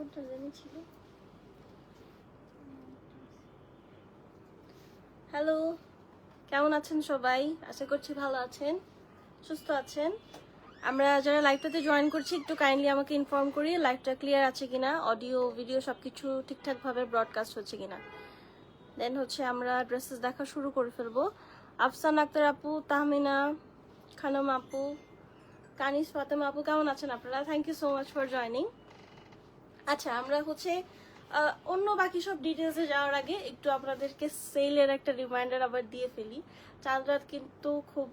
কোনটা জানি ছিল। হ্যালো, কেমন আছেন সবাই? আশা করছি ভালো আছেন, সুস্থ আছেন। আমরা যারা লাইভটাতে জয়েন করছি একটু কাইন্ডলি আমাকে ইনফর্ম করি লাইভটা ক্লিয়ার আছে কিনা, অডিও ভিডিও সবকিছু ঠিকঠাকভাবে ব্রডকাস্ট হচ্ছে কিনা। দেন হচ্ছে আমরা ড্রেসেস দেখা শুরু করে ফেলবো। আফসান আক্তার আপু, তাহমিনা খানম আপু, কানিস ফাতেমা আপু, কেমন আছেন আপনারা? Thank you so much for joining. আচ্ছা, আমরা হচ্ছে অন্য বাকি সব ডিটেলসে যাওয়ার আগে একটু আপনাদেরকে সেলের একটা রিমাইন্ডার আবার দিয়ে ফেলি। চাঁদ রাত কিন্তু খুব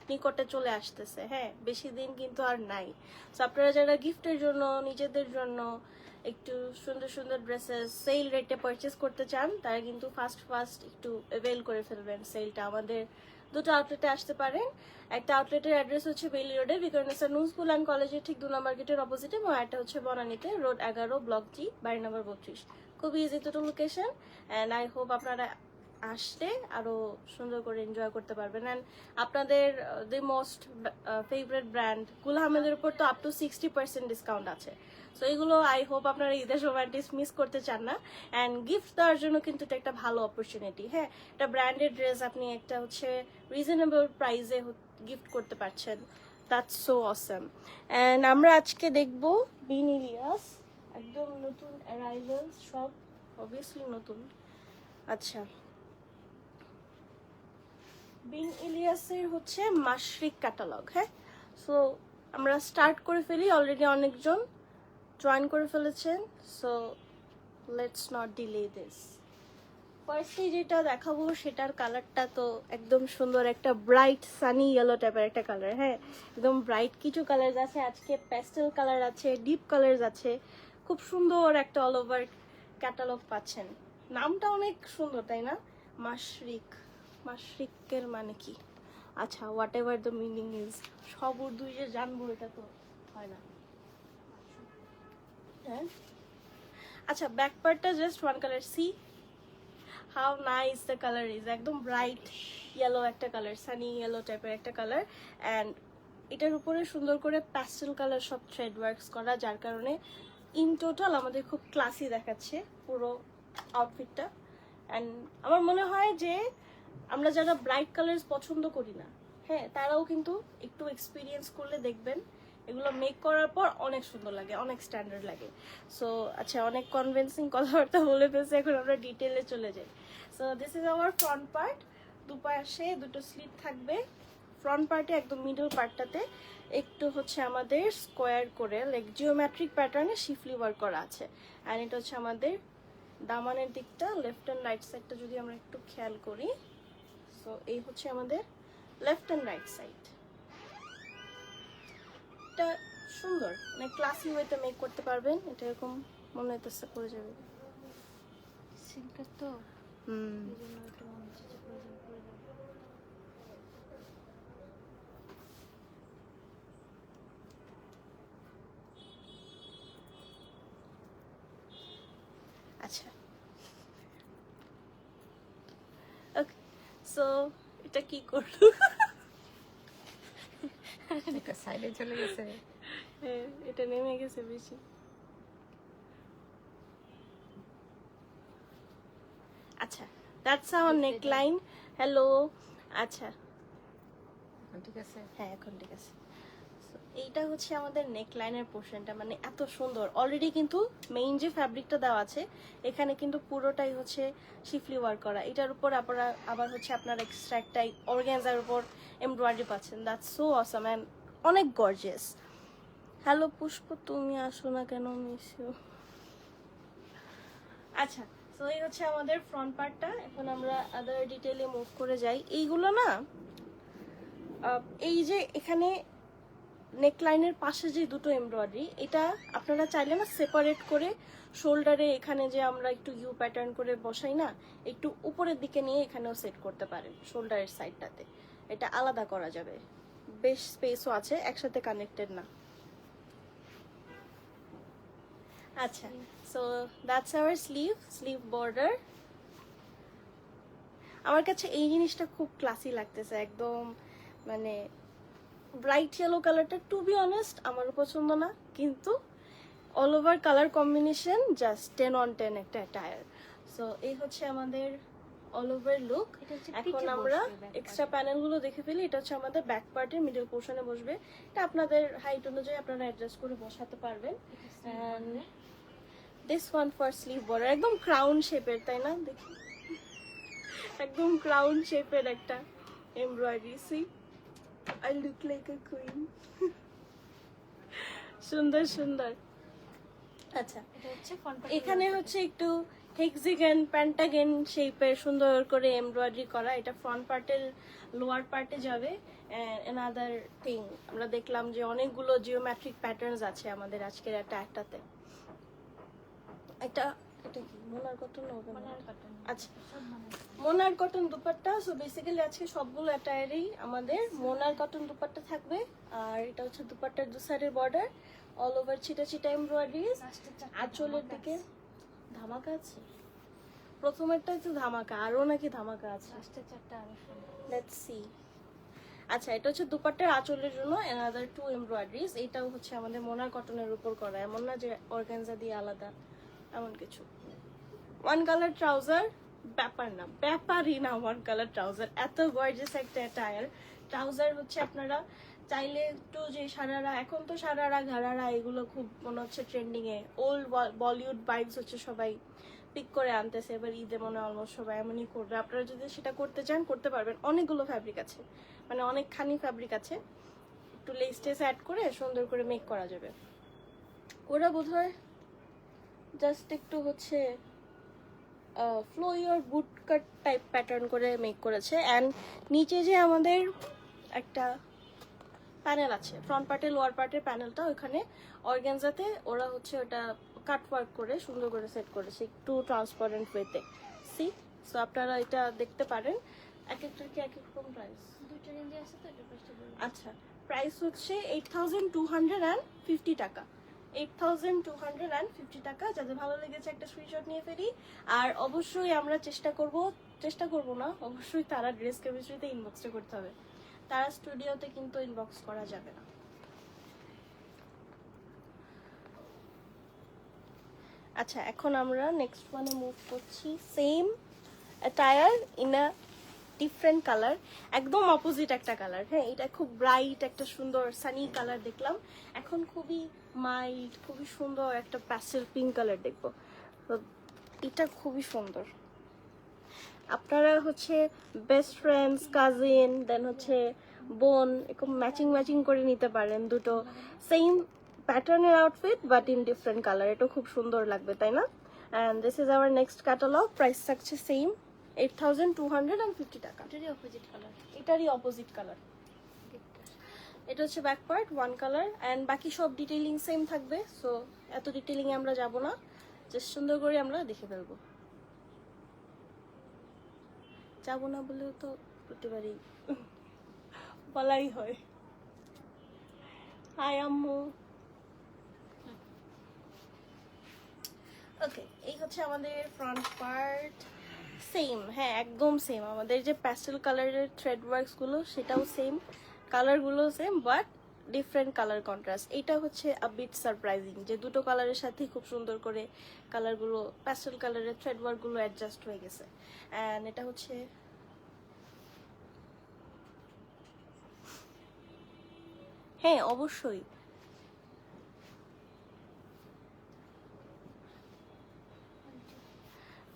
নিকটে চলে আসতেছে, হ্যাঁ, বেশি দিন কিন্তু আর নাই। সো আপনারা যারা গিফটের জন্য, নিজেদের জন্য একটু সুন্দর সুন্দর ড্রেসেস সেল রেটে পারচেস করতে চান, তারা কিন্তু ফার্স্ট একটু অ্যাভেল করে ফেলবেন সেলটা। আমাদের দুটো আউটলেটে আসতে পারেন। একটা আউটলেটের অ্যাড্রেস হচ্ছে বেইলি রোডে বিকরণেশ্বর নুন স্কুল অ্যান্ড কলেজের ঠিক 2 নম্বর গেটের অপোজিটে, এবং একটা হচ্ছে বনানীতে রোড 11 ব্লক জি বাড়ি নম্বর 32। খুব ইজি দুটো লোকেশন, অ্যান্ড আই হোপ আপনারা আসলে আরো সুন্দর করে এনজয় করতে পারবেন। অ্যান্ড আপনাদের দি মোস্ট ফেভারিট ব্র্যান্ড গুল আহমেদের উপর তো আপ টু 60% ডিসকাউন্ট আছে। সো এগুলো আই হোপ আপনারা ঈদের সময় মিস করতে চান না। অ্যান্ড গিফট দেওয়ার জন্য কিন্তু এটা একটা ভালো অপরচুনিটি। হ্যাঁ, একটা ব্র্যান্ডেড ড্রেস আপনি একটা হচ্ছে রিজনেবল প্রাইসে গিফট করতে পারছেন। That's so Assam. অ্যান্ড আমরা আজকে দেখব বিন ইলিয়াস, একদম নতুন অ্যারাইভালস, সব অবভিয়াসলি নতুন। আচ্ছা, বিন ইলিয়াসের হচ্ছে মাশরিক ক্যাটালগ। হ্যাঁ, সো আমরা স্টার্ট করে ফেলি। অলরেডি অনেকজন জয়েন করে ফেলেছেন, so let's not delay this. ফার্স্টে যেটা দেখাবো সেটার কালারটা তো একদম সুন্দর, একটা ব্রাইট সানি ইয়েলো টাইপের একটা কালার। হ্যাঁ, একদম ব্রাইট কিছু কালার আছে আজকে, প্যাস্টেল কালার আছে, ডিপ কালার আছে। খুব সুন্দর একটা অল ওভার ক্যাটালগ পাচ্ছেন। নামটা অনেক সুন্দর, তাই না? মাশরিক, মাশরিকের মানে কি? আচ্ছা, what ever the meaning is, সব উর্দু যে জানবো এটা তো হয় না। হ্যাঁ, আচ্ছা, ব্যাক পার্টটা just one colour. C how nice the colour is, একদম ব্রাইট ইয়েলো একটা কালার, সানি ইয়েলো টাইপের একটা কালার। অ্যান্ড এটার উপরে সুন্দর করে প্যাস্টেল কালার সব থ্রেড ওয়ার্কস করা, যার কারণে ইন টোটাল আমাদের খুব ক্লাসি দেখাচ্ছে পুরো আউটফিটটা। অ্যান্ড আমার মনে হয় যে আমরা যারা ব্রাইট কালার্স পছন্দ করি না, হ্যাঁ, তারাও কিন্তু একটু এক্সপিরিয়েন্স করলে দেখবেন এগুলো মেক করার পর অনেক সুন্দর লাগে, অনেক স্ট্যান্ডার্ড লাগে। সো আচ্ছা, অনেক কনভিন্সিং কথাবার্তা বলে ফেলছে, এখন আমরা ডিটেলে চলে যাই। So this is hour front part. দুপাশে দুটো স্লিপ থাকবে। ফ্রন্ট পার্টে একদম মিডল পার্টটাতে একটু হচ্ছে আমাদের স্কোয়ার করে লাইক জিওমেট্রিক প্যাটার্নে শিফলি ওয়ার্ক করা আছে। অ্যান্ড এটা হচ্ছে আমাদের দামানের দিকটা, লেফট অ্যান্ড রাইট সাইডটা যদি আমরা একটু খেয়াল করি। সো এই হচ্ছে আমাদের লেফট অ্যান্ড রাইট সাইড। এটা সুন্দর, মানে ক্লাসি ওয়েতে মেক করতে পারবেন। এটা এরকম মনে হইতেছে পড়ে যাবে। সিল্কের তো হুম, এই জন্য একটু মনে হচ্ছে যে প্রয়োজন পড়ে যাবে। আচ্ছা, ওকে। সো এটা কি করলো? সাইডে চলে গেছে। হ্যাঁ, এটা নেমে গেছে বেশি। আচ্ছা, দ্যাটস আওয়ার নেকলাইন। হ্যালো, আচ্ছা, ঠিক আছে। হ্যাঁ এখন ঠিক আছে। So, এইটা হচ্ছে আমাদের নেকলাইনের পোর্শনটা, মানে এত সুন্দর। অলরেডি কিন্তু মেইন যে ফ্যাব্রিকটা দেওয়া আছে এখানে কিন্তু পুরোটাই হচ্ছে শিফলি ওয়ার্ক করা। এটার উপর আপনারা আবার হচ্ছে আপনার এক্সট্রা একটা অর্গানজার উপর এমব্রয়ডারি পাচ্ছেন। দ্যাটস সো অসাম অ্যান্ড অনেক গর্জিয়াস। হ্যালো পুষ্প, তুমি আসো না কেন? Miss you. আচ্ছা, তো এই হচ্ছে আমাদের ফ্রন্ট পার্টটা। এখন আমরা আদার ডিটেইলে মুভ করে যাই। এইগুলো না, এই যে এখানে নেকলাইনের পাশে যে দুটো এমব্রয়ডারি, এটা আপনারা চাইলে না সেপারেট করে শোল্ডারে এখানে যে আমরা একটু ইউ প্যাটার্ন করে বসাই না, একটু উপরের দিকে নিয়ে এখানেও সেট করতে পারেন শোল্ডারের সাইডটাতে। এটা আলাদা করা যাবে, বেশ স্পেসও আছে, একসাথে কানেক্টেড না। আচ্ছা, so that's our sleeve border. আমার কাছে এই জিনিসটা খুব ক্লাসি লাগতেছে, একদম মানে ব্রাইট ইয়েলো কালারটা টু বি অনেস্ট আমারও পছন্দ না, কিন্তু all over colour combination just 10/10 একটা অ্যাটায়ার। সো এই হচ্ছে আমাদের অল ওভার লুক। এটা হচ্ছে এখন পিঠে আমরা বসবে back এক্সট্রা প্যানেলগুলো দেখে ফেলি। এটা হচ্ছে আমাদের ব্যাক পার্টের মিডল পোর্শনে বসবে। এটা আপনাদের হাইট অনুযায়ী আপনারা অ্যাডজাস্ট করে বসাতে পারবেন। And this one for sleeve border, একদম ক্রাউন শেপের, তাই না? দেখি একদম ক্রাউন শেপের একটা embroidery. See I look like a queen. সুন্দর সুন্দর। আচ্ছা, এটা হচ্ছে ফ্রন্ট এখানে হচ্ছে একটু হেক্সাগন পেন্টাগন শেপের সুন্দর করে এমব্রয়ডারি করা। এটা ফ্রন্ট পার্টের লোয়ার পার্টে যাবে। অ্যানাদার থিং, আমরা দেখলাম যে অনেকগুলো জিওমেট্রিক প্যাটার্নস আছে আমাদের আজকের একটাতে। এটা এটা কি মোনার কটন হবে? মনার কটন। আচ্ছা, সব মনার মোনার কটন দুপাট্টা। সো বেসিক্যালি আজকে সবগুলো অ্যাটায়ারেই আমাদের মোনার কটন দুপাট্টা থাকবে। আর এটা হচ্ছে দুপাট্টার দু সাইডের বর্ডার, অল ওভার ছিটা ছিটা এমব্রয়ডারিজ। লাস্টের চারটা আঁচলের ধামাকা দিকে আছে। ধামাকা আছে। প্রথমেরটাই তো ধামাকা, আরো নাকি ধামাকা আছে? লাস্টের চারটা আরো সুন্দর। Let's see. আচ্ছা, এটা হচ্ছে দুপাট্টার আঁচলের জন্য অ্যানাদার 2 এমব্রয়ডারিজ। এটাও হচ্ছে আমাদের মোনার কটনের উপর করা, এমন না যে অর্গানজা দিয়ে আলাদা এমন কিছু। ওয়ান কালার ট্রাউজার, ব্যাপার না, ব্যাপারই না ওয়ান কালার ট্রাউজার। এত গর্জিয়াস একটা অ্যাটায়ার। ট্রাউজার হচ্ছে আপনারা চাইলে একটু যে সারারা, এখন তো সারারা ঘাড়ারা এগুলো খুব মনে হচ্ছে ট্রেন্ডিং এ, ওল্ড বলিউড ভাইবস হচ্ছে সবাই পিক করে আনতেছে। এবার ঈদে মনে হয় অলমোস্ট সবাই এমনই করবে। আপনারা যদি সেটা করতে চান করতে পারবেন। অনেকগুলো ফ্যাব্রিক আছে, মানে অনেকখানি ফ্যাব্রিক আছে। একটু লেস টেস অ্যাড করে সুন্দর করে মেক করা যাবে। ওরা বোধহয় জাস্ট একটু হচ্ছে ফ্লোয়ার বুট কাট টাইপ প্যাটার্ন করে মেক করেছে। অ্যান্ড নিচে যে আমাদের একটা প্যানেল আছে, ফ্রন্ট পার্টে লোয়ার পার্টের প্যানেলটা, ওইখানে অর্গানজাতে ওরা হচ্ছে ওটা কাট ওয়ার্ক করে সুন্দর করে সেট করেছে একটু ট্রান্সপারেন্ট ওয়েতে। সি, সো আপনারা এটা দেখতে পারেন। এক একটার কি এক এক রকম প্রাইস? দুইটা রেঞ্জে আছে তো, এটা প্রাইসটা বলবো। আচ্ছা, প্রাইস হচ্ছে 8250 টাকা। 8250 টাকা। যাদের ভালো লেগেছে একটা স্ক্রিনশট নিয়ে ফেলি। আর অবশ্যই আমরা চেষ্টা করব না, অবশ্যই তারা ড্রেস কেমিস্ট্রিতে ইনবক্সটা করতে হবে। তারা স্টুডিওতে কিন্তু ইনবক্স করা যাবে না। আচ্ছা, এখন আমরা নেক্সট ওয়ানে মুভ করছি। Same attire in a different colour, একদম অপোজিট একটা কালার। হ্যাঁ, এটা খুব ব্রাইট একটা সুন্দর সানি কালার দেখলাম। এখন খুবই মাইল্ড, খুবই সুন্দর একটা প্যাস্টেল পিঙ্ক কালার দেখবো। তো এটা খুবই সুন্দর। আপনারা হচ্ছে বেস্ট ফ্রেন্ডস, কাজিন, দেন হচ্ছে বোন, এরকম ম্যাচিং ম্যাচিং করে নিতে পারেন দুটো সেম প্যাটার্নের outfit but in different colour. এটা খুব সুন্দর লাগবে, তাই না? And this is hour next catalogue. Price থাকছে সেম 8250 টাকা। এটারই অপোজিট কালার। এটারই অপোজিট কালার। এটা হচ্ছে back part, one colour. And বাকি সব ডিটেইলিং সেম থাকবে। সো এত ডিটেইলিং এ আমরা যাব না, জাস্ট সুন্দর করে আমরা দেখে ফেলবো। যাবো না বলেও তো প্রতিবারই বলাই হয়। হাই আম্মু। ওকে, এই হচ্ছে আমাদের ফ্রন্ট পার্ট। সেম, হ্যাঁ একদম সেম। আমাদের যে প্যাস্টেল কালারের থ্রেড ওয়ার্কস গুলো সেটাও সেম, কালারগুলো same, but different colour contrast. এটা হচ্ছে আ বিট সারপ্রাইজিং যে দুটো কালারের সাথে খুব সুন্দর করে কালারগুলো, প্যাস্টেল কালারের থ্রেড ওয়ার্কগুলো অ্যাডজাস্ট হয়ে গেছে। অ্যান্ড এটা হচ্ছে হ্যাঁ অবশ্যই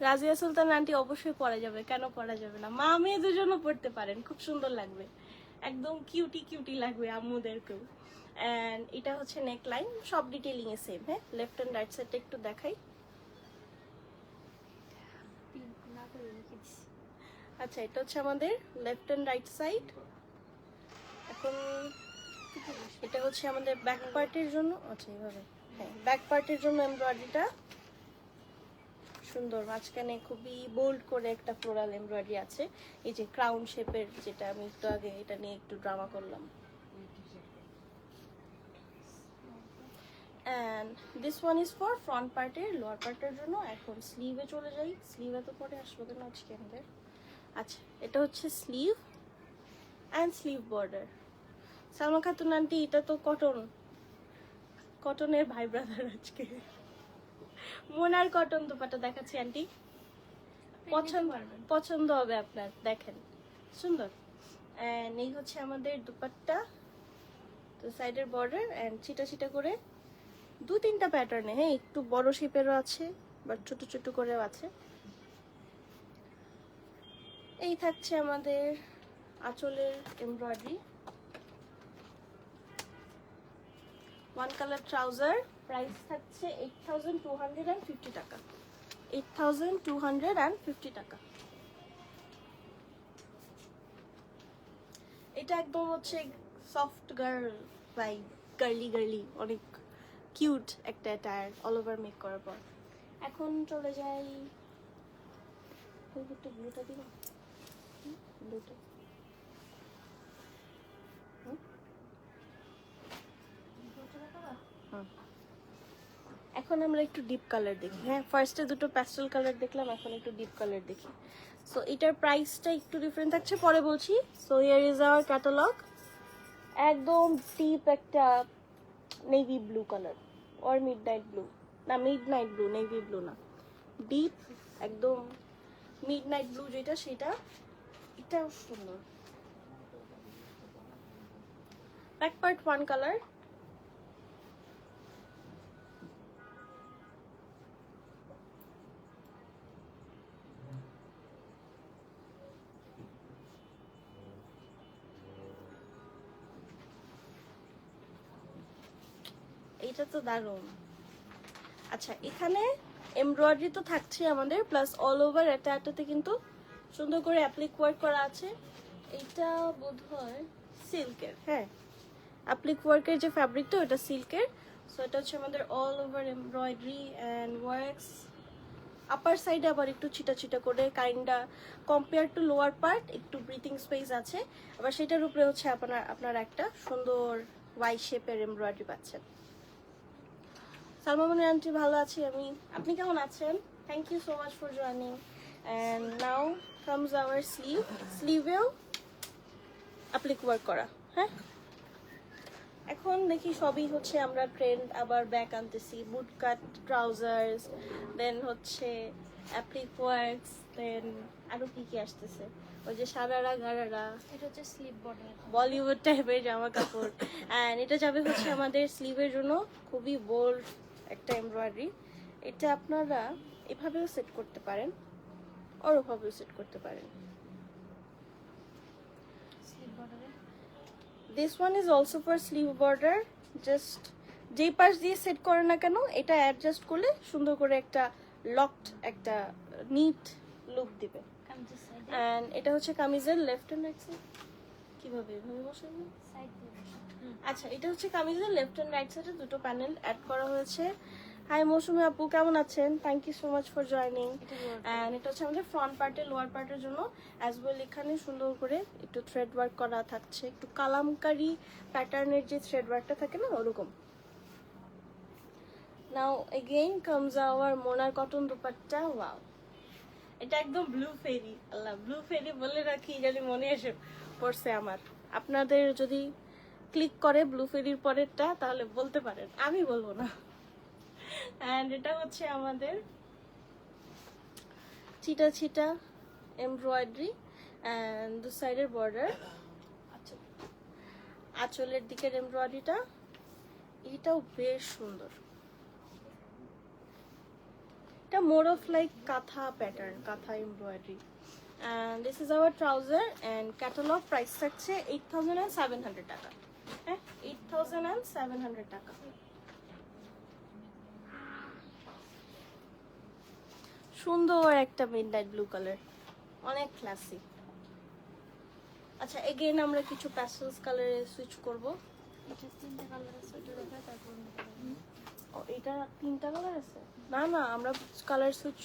রাজিয়া সুলতান আন্টি অবশ্যই পরা যাবে, কেন পরা যাবে না? মা মেয়ে দুজনও পড়তে পারেন, খুব সুন্দর লাগবে, একদম কিউটি কিউটি লাগবে আম্মুদেরকেও। অ্যান্ড এটা হচ্ছে নেক লাইন, সব ডিটেইলিং এ সেম। হ্যাঁ, লেফট অ্যান্ড রাইট সাইডটা একটু দেখাই। পিঙ্ক না করে রেখে দিছি। আচ্ছা, এটা হচ্ছে আমাদের লেফট অ্যান্ড রাইট সাইড। এখন এটা হচ্ছে আমাদের ব্যাক পার্টের জন্য। আচ্ছা, এইভাবে, হ্যাঁ ব্যাক পার্টের জন্য এমব্রয়ডারিটা সুন্দর, মাঝখানে খুবই বোল্ড করে একটা ফ্লোরাল এমব্রয়ডারি আছে। এই যে ক্রাউন শেপের, যেটা আমি একটু আগে এটা নিয়ে একটু ড্রামা করলাম। And this one is for front পার্টের, লোয়ার পার্টের জন্য। এখন স্লিভে চলে যাই। স্লিভে তো পরে আসবো কেন আজকে আমাদের। আচ্ছা, এটা হচ্ছে sleeve and sleeve border. Salma Khatun aunty, এটা তো কটন, কটনের ভাই ব্রাদার আজকে। মোনার কটন দুপাট্টা দেখাচ্ছি আন্টি, পছন্দ পছন্দ হবে আপনার, দেখেন সুন্দর। এন্ড এই হচ্ছে আমাদের দুপাট্টা, তো সাইডের বর্ডার এন্ড ছিটা ছিটা করে 2-3টা প্যাটার্নে, হ্যাঁ একটু বড় শেপেরও আছে বাট ছোট ছোট করেও আছে। এই থাকছে আমাদের আঁচলের এমব্রয়ডারি, 1 কালার ট্রাউজার, প্রাইস থাকছে 8250 টাকা, 8250 টাকা। এটা একদম হচ্ছে সফট গার্ল ভাইব, গার্লি গার্লি, অনেক কিউট একটা অ্যাটায়ার অল ওভার মেক করার পর। এখন চলে যাই, একটু ব্লুটা দিব, ব্লুটা এখন আমরা একটু ডিপ কালার দেখি। হ্যাঁ, ফার্স্টে দুটো প্যাস্টেল কালার দেখলাম, এখন একটু ডিপ কালার দেখি। সো এটার প্রাইসটা একটু ডিফারেন্ট থাকছে, পরে বলছি। So here is our catalogue. একদম ডিপ একটা navy blue colour or midnight blue, না মিডনাইট ব্লু, নেভি ব্লু না, ডিপ একদম মিডনাইট ব্লু যেটা সেটা, এটাও সুন্দর। ব্যাক পার্ট 1 কালার, এটা তো দারুণ। আচ্ছা, এখানে এমব্রয়ডারি তো থাকছে আমাদের, প্লাস অল ওভার এটাতে কিন্তু সুন্দর করে অ্যাপ্লিক ওয়ার্ক করা আছে। এটা বোধহয় সিল্কের, হ্যাঁ অ্যাপ্লিক ওয়ার্কের যে ফ্যাব্রিকটা ওটা সিল্কের। সো এটা হচ্ছে আমাদের all over embroidery and works. Upper সাইডে আবার একটু ছিটা ছিটা করে kinda, compare to lower part একটু ব্রিথিং স্পেস আছে। আবার সেটার উপরে হচ্ছে আপনার একটা সুন্দর ওয়াই শেপের এমব্রয়ডারি পাচ্ছেন। সালমা মনি আন্টি, ভালো আছি আমি, আপনি কেমন আছেন? Thank you so much for joining. And now comes our sleeve, স্লিভেও অ্যাপ্লিক ওয়ার্ক করা। হ্যাঁ, এখন দেখি সবই হচ্ছে আমরা ট্রেন্ড আবার ব্যাক আনতেছি, বুট কাট ট্রাউজার্স, দেন হচ্ছে অ্যাপ্লিক ওয়ার্কস, দেন আরো কি কি আসতেছে, ওই যে সারারা গারারা, এটা হচ্ছে স্লিপ বর্ডার। বলিউড টাইপের জামা কাপড়। অ্যান্ড এটা যাবে হচ্ছে আমাদের স্লিভের জন্য, খুবই বোল্ড একটা এমব্রয়ডারি। এটা আপনারা এভাবেও সেট করতে পারেন, আর ওভাবেও সেট করতে পারেন। স্লিপ বর্ডারে this one is also for sleeve border. Just যেই পাশ দিয়ে সেট করে না কেন, এটা অ্যাডজাস্ট করলে সুন্দর করে একটা লকড একটা নিট লুক দিবে। কামিজের সাইডে, অ্যান্ড এটা হচ্ছে কামিজের লেফট অ্যান্ড রাইট সাইড, কিভাবে এভাবে বসাবো? সাইড দিয়ে বসে। আচ্ছা, এটা হচ্ছে কামিজের লেফট এন্ড রাইট সাইডে দুটো প্যানেল অ্যাড করা হয়েছে। হাই মৌসুমী আপু, কেমন আছেন? Thank you so much for joining. অ্যান্ড এটা হচ্ছে আমাদের ফ্রন্ট পার্টের, লোয়ার পার্টের জন্য অ্যাজ ওয়েল। এখানে সুন্দর করে একটু থ্রেড ওয়ার্ক করা থাকছে, একটু কালামকারি প্যাটার্নের যে থ্রেড ওয়ার্কটা থাকে না ওরকম। নাও এগেইন কামস আওয়ার মোনার কটন দুপাট্টা। ওয়াও, এটা একদম ব্লু ফেরি, আল্লাহ ব্লু ফেরি বলে রাখি, জানি মনে এসে পড়ছে আমার। আপনাদের যদি ক্লিক করে ব্লু ফেরির পরেরটা তাহলে বলতে পারেন, আমি বলবো না। অ্যান্ড এটা হচ্ছে আমাদের ছিটা ছিটা এমব্রয়ডারি অ্যান্ড দু সাইডের বর্ডার। আচ্ছা, আঁচলের দিকের এমব্রয়ডারিটা এটাও বেশ সুন্দর। এটা মোর অফ লাইক কাঁথা প্যাটার্ন, কাঁথা embroidery. And this is hour trouser and catalogue price থাকছে 8700 টাকা। হ্যাঁ, 8700 টাকা। সুন্দর একটা মিডনাইট ব্লু কালার, অনেক ক্লাসি। আচ্ছা, এগেইন আমরা কিছু প্যাস্টেলস কালারে সুইচ করব। এটা 3টা কালার আছে, ওটা দেখা তারপর ও, এটা 3টা কালার আছে? না না, আমরা কালার সুইচ,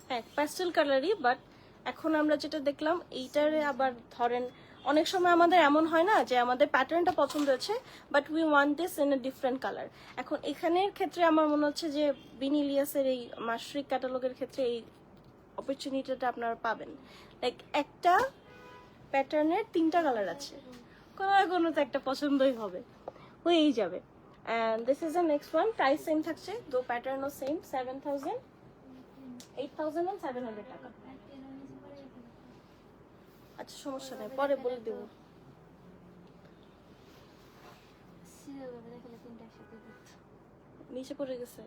হ্যাঁ প্যাস্টেল কালারই, বাট এখন আমরা যেটা দেখলাম এইটারে আবার ধরেন অনেক সময় আমাদের এমন হয় না যে আমাদের প্যাটার্নটা পছন্দ হয়েছে but we want this in a different colour. এখন এখানের ক্ষেত্রে আমার মনে হচ্ছে যে বিনিলিয়াসের এই মাশরিক ক্যাটালগের ক্ষেত্রে এই অপরচুনিটিটা আপনারা পাবেন। লাইক একটা প্যাটার্নের 3টা কালার আছে, কোনো না কোনো তো একটা পছন্দই হবে, হয়েই যাবে। and this is the next one. Price same থাকছে, দো প্যাটার্ন ও সেম, 7000, 8700 টাকা। আচ্ছা সমস্যা নাই, পরে বলে দেবো। নিচে পড়ে গেছে।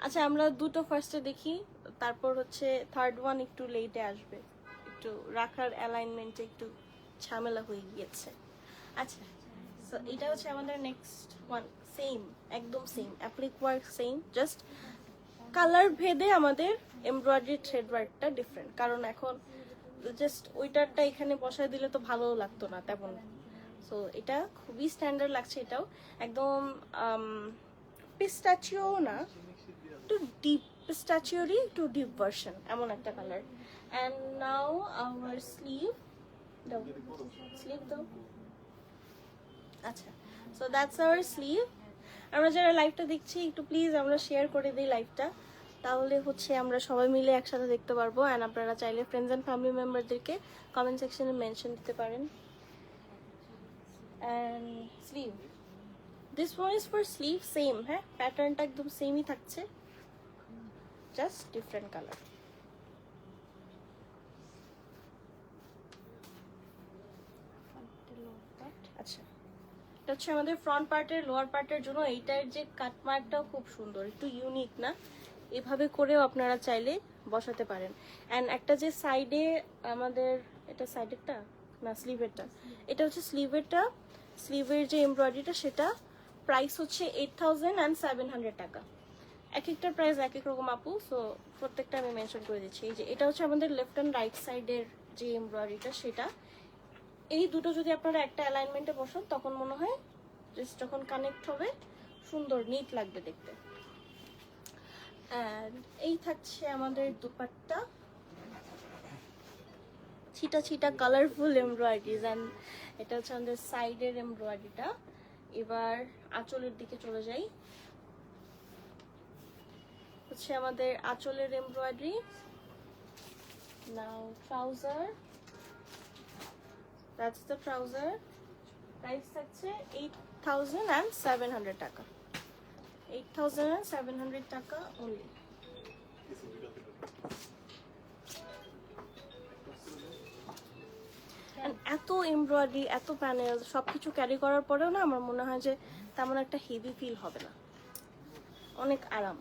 আচ্ছা আমরা দুটো ফার্স্টে দেখি, তারপর হচ্ছে থার্ড ওয়ান একটু লেটে আসবে, একটু রাখার অ্যালাইনমেন্টে একটু ঝামেলা হয়ে গিয়েছে। আচ্ছা সো এটা হচ্ছে আমাদের নেক্সট ওয়ান, সেম একদম same applique work same, just colour ভেদে আমাদের এমব্রয়ডারি থ্রেড ওয়ার্কটা ডিফারেন্ট, কারণ এখন জাস্ট ওইটারটা এখানে বসায় দিলে তো ভালো লাগতো না তেমন। সো এটা খুবই স্ট্যান্ডার্ড লাগছে, এটাও একদম পিস্টাচিও না, একটু ডিপ পিস্টাচিওরই একটু ডিপ ভার্সন, এমন একটা colour. And now hour sleeve দাও, স্লিভ দাও। আচ্ছা সো দ্যাটস আওয়ার স্লিভ। আমরা যারা লাইভটা দেখছি একটু প্লিজ আমরা শেয়ার করে দিই লাইভটা, তাহলে হচ্ছে আমরা সবাই মিলে একসাথে দেখতে পারবো। অ্যান্ড আপনারা চাইলে ফ্রেন্ডস অ্যান্ড ফ্যামিলি মেম্বারদেরকে কমেন্ট সেকশনে মেনশন দিতে পারেন। And sleeve, this one is for sleeve, same, হ্যাঁ প্যাটার্নটা একদম সেমই থাকছে, জাস্ট ডিফারেন্ট কালার। আচ্ছা এটা হচ্ছে আমাদের ফ্রন্ট পার্টের, লোয়ার পার্টের জন্য এইটার যে কাটমার্কটাও খুব সুন্দর, একটু ইউনিক না, এভাবে করেও আপনারা চাইলে বসাতে পারেন। অ্যান্ড একটা যে সাইডে আমাদের, এটা সাইডেরটা না স্লিভেরটা, এটা হচ্ছে স্লিভেরটা, স্লিভের যে এমব্রয়ডারিটা সেটা প্রাইস হচ্ছে 8700 টাকা। এক একটার প্রাইস এক এক রকম আপু, সো প্রত্যেকটা আমি মেনশন করে দিচ্ছি। এই যে এটা হচ্ছে আমাদের লেফট অ্যান্ড রাইট সাইডের যে এমব্রয়ডারিটা সেটা, এই দুটো যদি আপনারা একটা অ্যালাইনমেন্টে বসান তখন মনে হয় জাস্ট যখন কানেক্ট হবে সুন্দর নিট লাগবে দেখতে। অ্যান্ড এই থাকছে আমাদের দুপাট্টা, ছিটা ছিটা কালারফুল এমব্রয়ডারিজ। অ্যান্ড এটা হচ্ছে আমাদের সাইডের এমব্রয়ডারিটা। এবার আঁচলের দিকে চলে যাই, হচ্ছে আমাদের আঁচলের embroidery. Now trouser, that's the trouser. Price থাকছে 8700 টাকা, 8700 টাকা অনলি। এত এমব্রয়ডারি, এত প্যানেল, সবকিছু ক্যারি করার পরেও না আমার মনে হয় যে তেমন একটা হেভি ফিল হবে না, অনেক আরাম।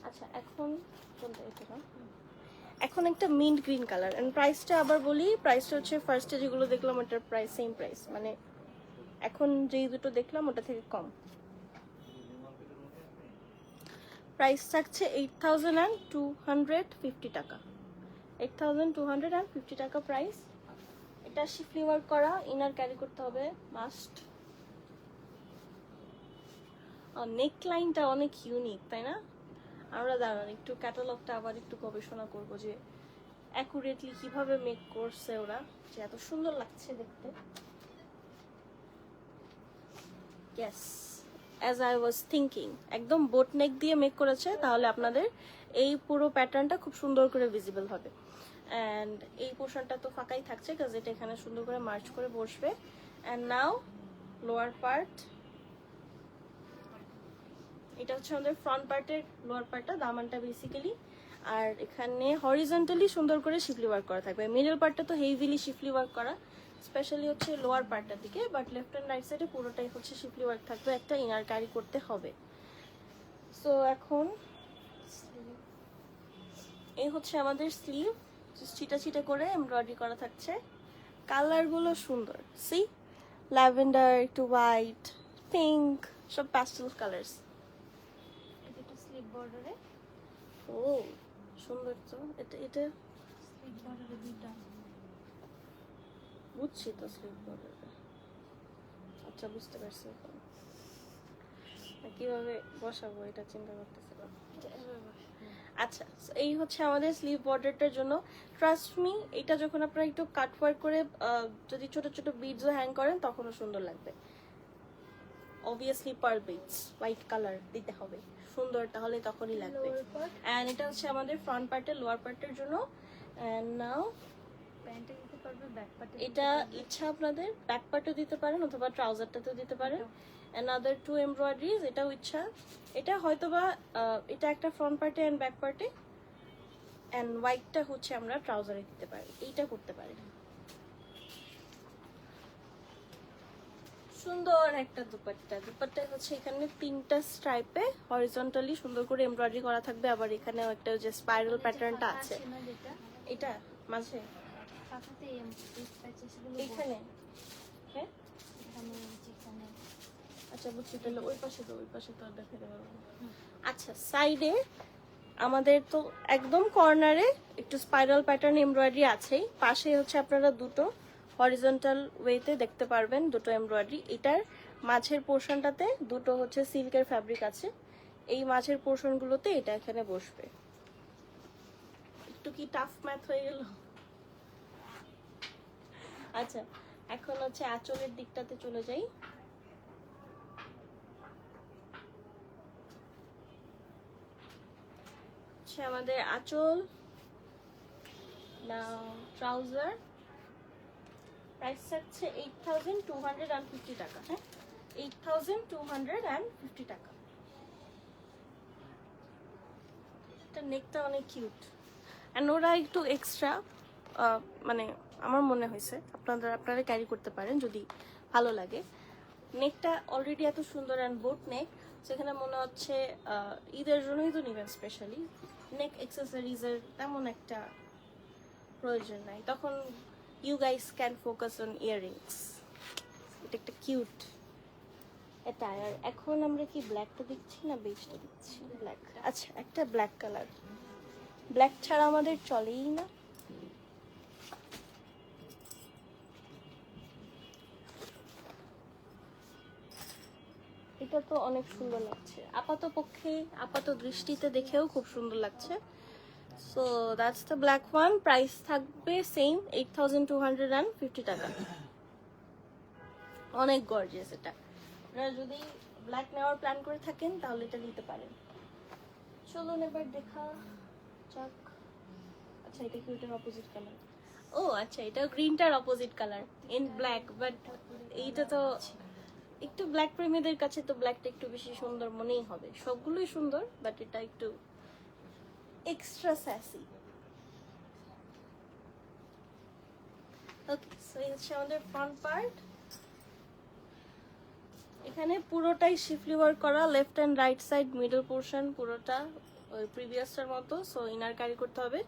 আচ্ছা এখন কোনটা, এটা না, এখন একটা মিন্ট গ্রিন কালার। এন্ড প্রাইসটা আবার বলি, প্রাইসটা হচ্ছে ফার্স্টে যেগুলো দেখলাম ওটার প্রাইস সেম প্রাইস, মানে এখন যেই দুটো দেখলাম ওটা থেকে কম। প্রাইস থাকছে 8250 টাকা, 8250 টাকা প্রাইস। এটা শিফলি ওয়ার্ক করা, ইনার ক্যারি করতে হবে মাস্ট। নেক লাইনটা অনেক ইউনিক তাই না? আমরা দাঁড়ান একটু ক্যাটালগটা আবার একটু গবেষণা করব যে অ্যাকুরেটলি কিভাবে মেক করছে ওরা, যে এত সুন্দর লাগছে দেখতে। Yes, as I was thinking, একদম বোট নেক দিয়ে মেক করেছে, তাহলে আপনাদের এই পুরো প্যাটার্নটা খুব সুন্দর করে ভিজিবল হবে। অ্যান্ড এই পোর্শনটা তো ফাঁকাই থাকছে কাজ এটা এখানে সুন্দর করে মার্চ করে বসবে। অ্যান্ড নাও লোয়ার পার্ট, এটা হচ্ছে আমাদের ফ্রন্ট পার্টের লোয়ার পার্টটা, দামানটা বেসিক্যালি। আর এখানে হরিজন্টালি সুন্দর করে শিফলি ওয়ার্ক করা থাকবে। মিডল পার্টটা তো হেভিলি শিফলি ওয়ার্ক করা, স্পেশালি হচ্ছে লোয়ার পার্টটার দিকে, বাট লেফট অ্যান্ড রাইট সাইডে পুরোটাই হচ্ছে শিফলি ওয়ার্ক থাকবে, একটা ইনার ক্যারি করতে হবে। সো এখন এই হচ্ছে আমাদের স্লিভ, ছিটা ছিটা করে এমব্রয়ডারি করা থাকছে। কালারগুলো সুন্দর, সি ল্যাভেন্ডার, একটু হোয়াইট, পিঙ্ক, সব প্যাস্টেল কালার্স। এটা স্লিপ বর্ডারে, ও সুন্দর তো, এটা এটা স্লিপ বর্ডারে দুইটা। বুঝছি তো স্লিভ বর্ডার, আচ্ছা বুঝতে পারছি এখন কিভাবে বসাবো এটা চিন্তা করতেছিলাম। আচ্ছা এই হচ্ছে আমাদের স্লিভ বর্ডারটার জন্য। ট্রাস্ট মি, এটা যখন আপনারা একটু কাট ওয়ার্ক করে যদি ছোট ছোট বিডসও হ্যাং করেন তখনও সুন্দর লাগবে। Obviously pearl beads white colour দিতে হবে সুন্দর, তাহলে তখনই লাগবে। অ্যান্ড এটা হচ্ছে আমাদের ফ্রন্ট পার্টের লোয়ার পার্টের জন্য। অ্যান্ড নাও প্যান্টে দিতে পারবে, ব্যাক পার্টে এটা ইচ্ছা আপনাদের, ব্যাক পার্টও দিতে পারেন অথবা ট্রাউজারটাতেও দিতে পারেন। অ্যানাদার 2 এমব্রয়ডারিজ, এটাও ইচ্ছা। এটা হয়তোবা এটা একটা ফ্রন্ট পার্টে অ্যান্ড ব্যাক পার্টে, অ্যান্ড হোয়াইটটা হচ্ছে আমরা ট্রাউজারে দিতে পারি, এইটা করতে পারি। সুন্দর একটা দুপাট্টা, দুপাট্টা হচ্ছে এখানে 3টা স্ট্রাইপে হরিজন্টালি সুন্দর করে এমব্রয়ডারি করা থাকবে, আবার এখানেও একটা যে স্পাইরাল প্যাটার্নটা আছে না যেটা এটা মাঝে ফাঁকাতে এই প্যাচেসগুলো এখানে। হ্যাঁ এখানে যেখানে আচ্ছা বুঝছি, তাহলে ওই পাশে তো আর দেখাতে পারবো না। আচ্ছা সাইডে আমাদের তো একদম কর্নারে একটু স্পাইরাল প্যাটার্ন এমব্রয়ডারি আছেই, পাশে হচ্ছে আপনারা দুটো হরিজন্টাল ওয়েতে দেখতে পারবেন দুটো এমব্রয়ডারি। এটার মাঝের পোর্শনটাতে দুটো হচ্ছে সিল্কের ফ্যাব্রিক আছে, এই মাঝের পোর্শনগুলোতে এটা এখানে বসবে। একটু কি টাফ ম্যাথ হয়ে গেল? আচ্ছা এখন হচ্ছে আঁচলের দিকটাতে চলে যাই। আমাদের আঁচল না ট্রাউজার প্রাইস থাকছে 8250 টাকা। হ্যাঁ 8250 টাকা। এটা নেকটা অনেক কিউট, অ্যান্ড ওরা একটু এক্সট্রা মানে আমার মনে হয়েছে আপনারা ক্যারি করতে পারেন যদি ভালো লাগে। নেকটা অলরেডি এত সুন্দর অ্যান্ড বোট নেক, সেখানে মনে হচ্ছে ঈদের জন্যই তো নেবেন স্পেশালি, নেক অ্যাক্সেসরিজের তেমন একটা প্রয়োজন নাই, তখন you guys can focus on earrings. এটা একটা কিউট এটা। আর এখন আমরা কি ব্ল্যাকটা দিচ্ছি না বেজটা দিচ্ছি? ব্ল্যাক। আচ্ছা একটা ব্ল্যাক কালার, ব্ল্যাক ছাড়া আমাদের চলেই না। এটা তো অনেক সুন্দর লাগছে, আপাত দৃষ্টিতে দেখেও খুব সুন্দর লাগছে। So that's the black one, price থাকবে সেম 8250 টাকা। অনেক গর্জিয়াস এটা, আপনারা যদি ব্ল্যাক নেওয়ার প্ল্যান করে থাকেন তাহলে এটা নিতে পারেন। চলুন এবার দেখা যাক। আচ্ছা এটা কি ওটার অপোজিট কালার? ও আচ্ছা এটা গ্রিনটার opposite colour in black, but এইটা তো একটু ব্ল্যাক প্রেমীদের কাছে তো ব্ল্যাকটা একটু বেশি সুন্দর মনেই হবে, সবগুলোই সুন্দর বাট এটা একটু এক্সট্রা স্যাসি। ওকে সো এই হচ্ছে আমাদের ফ্রন্ট পার্ট। এখানে পুরোটাই শিফলি ওয়ার্ক করা, left and right side middle portion পুরোটা ওই প্রিভিয়াসটার মতো, সো ইনার ক্যারি করতে হবে।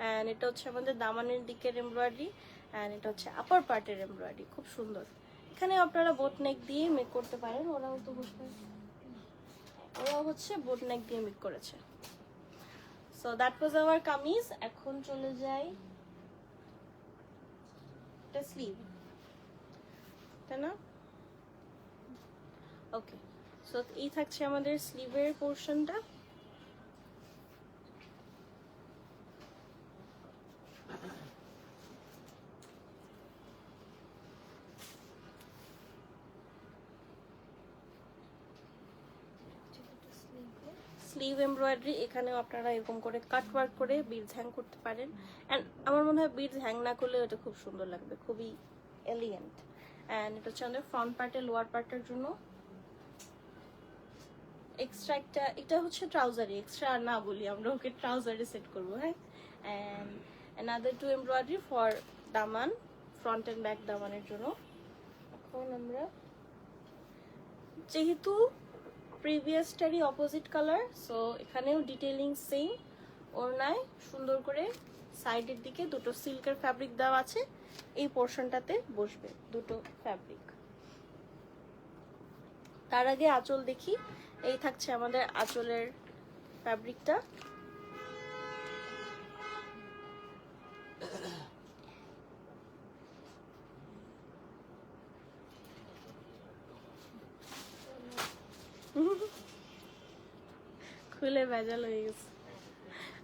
অ্যান্ড এটা হচ্ছে আমাদের দামানের দিকের এমব্রয়ডারি, অ্যান্ড এটা হচ্ছে আপার পার্টের এমব্রয়ডারি, খুব সুন্দর। এখানে আপনারা বোট নেক দিয়ে মেক করতে পারেন, ওরাও হচ্ছে বোট নেক দিয়ে মেক করেছে। So that was our kameez. এখন চলে যাই এটা স্লিভ, তাই না? ওকে সো এই থাকছে আমাদের স্লিভের পোর্শনটা। স্লিভ এমব্রয়ডারি, এখানেও আপনারা এরকম করে কাট ওয়ার্ক করে বিডস হ্যাং করতে পারেন, অ্যান্ড আমার মনে হয় বিডস হ্যাং না করলে এটা খুব সুন্দর লাগবে, খুবই এলিগেন্ট। অ্যান্ড এটা হচ্ছে আমাদের ফ্রন্ট পার্টে, লোয়ার পার্টের জন্য এক্সট্রা একটা, এটা হচ্ছে ট্রাউজারে, এক্সট্রা আর না বলি আমরা ওকে ট্রাউজারে সেট করবো। হ্যাঁ and another 2 embroidery for Daman, front and back দামানের জন্য। এখন আমরা যেহেতু প্রিভিয়াসটারই অপোজিট কালার, সো এখানেও ডিটেইলিং সেম। ওড়নায় সুন্দর করে সাইডের দিকে দুটো সিল্কের ফ্যাব্রিক দেওয়া আছে, এই পোর্শনটাতে বসবে দুটো ফ্যাব্রিক। তার আগে আঁচল দেখি, এই থাকছে আমাদের আঁচলের ফ্যাব্রিকটা। খুলে ভেজাল হয়ে গেছে।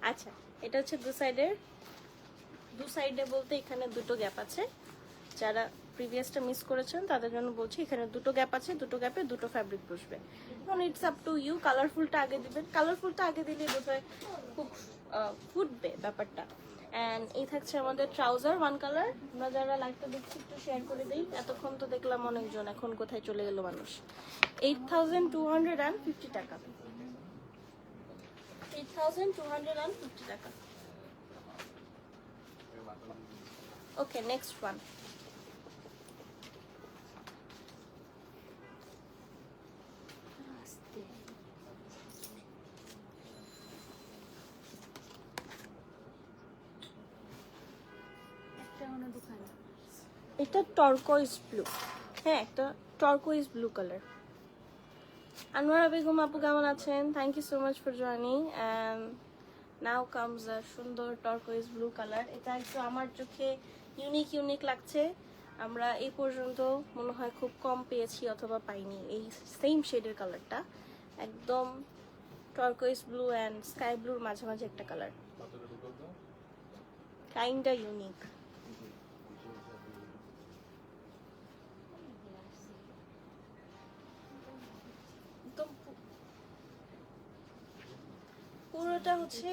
আচ্ছা এটা হচ্ছে দু সাইডে বলতে এখানে দুটো গ্যাপ আছে, যারা প্রিভিয়াসটা মিস করেছেন তাদের জন্য বলছি, এখানে দুটো গ্যাপ আছে, দুটো গ্যাপে দুটো ফ্যাব্রিক বসবে। এখন ইটস আপ টু ইউ, কালারফুলটা আগে দিবেন, কালারফুলটা আগে দিলে বোধহয় খুব ফুটবে ব্যাপারটা। অ্যান্ড এই থাকছে আমাদের ট্রাউজার ওয়ান কালার। আমরা যারা লাইভটা দেখছি একটু শেয়ার করে দিই, এতক্ষণ তো দেখলাম অনেকজন, এখন কোথায় চলে গেল মানুষ। 8250 টাকা, 8250 টাকা। Okay, next one. আস্তে একটা অন্য দোকান এটা টর্কোইজ ব্লু, হ্যাঁ একটা turquoise blue colour. Anowara Begum আপু কেমন আছেন? Thank you so much for joining. And now comes a সুন্দর টর্কোইজ ব্লু কালার। এটা একটু আমার চোখে ইউনিক লাগছে। আমরা এই পর্যন্ত মনে হয় খুব কম পেয়েছি অথবা পাইনি এই সেম শেডের কালারটা। একদম টর্কোইজ ব্লু অ্যান্ড স্কাই ব্লুর মাঝামাঝি একটা কালার, কাইন্ডা ইউনিক। একদম পুরোটা হচ্ছে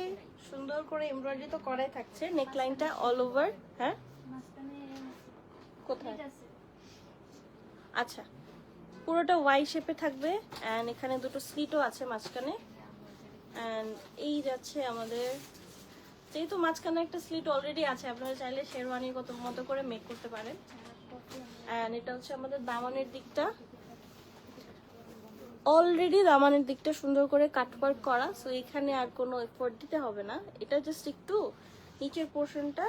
সুন্দর করে এমব্রয়ডারি তো করাই থাকছে, নেকলাইনটা অল ওভার। হ্যাঁ, মাঝখানে কোথায়? এটা আছে আচ্ছা, পুরোটা ওয়াই শেপে থাকবে অ্যান্ড এখানে দুটো স্লিটও আছে মাঝখানে। অ্যান্ড এই যাচ্ছে আমাদের, যেহেতু মাঝখানে একটা স্লিট অলরেডি আছে, আপনারা চাইলে শেরওয়ানির মতো করে মেক করতে পারেন। অ্যান্ড এটা হচ্ছে আমাদের দামানের দিকটা, অলরেডি দামানের দিকটা সুন্দর করে কাটওয়ার্ক করা, সো এখানে আর কোনো এফোর্ট দিতে হবে না। এটা জাস্ট একটু নিচের পোর্শনটা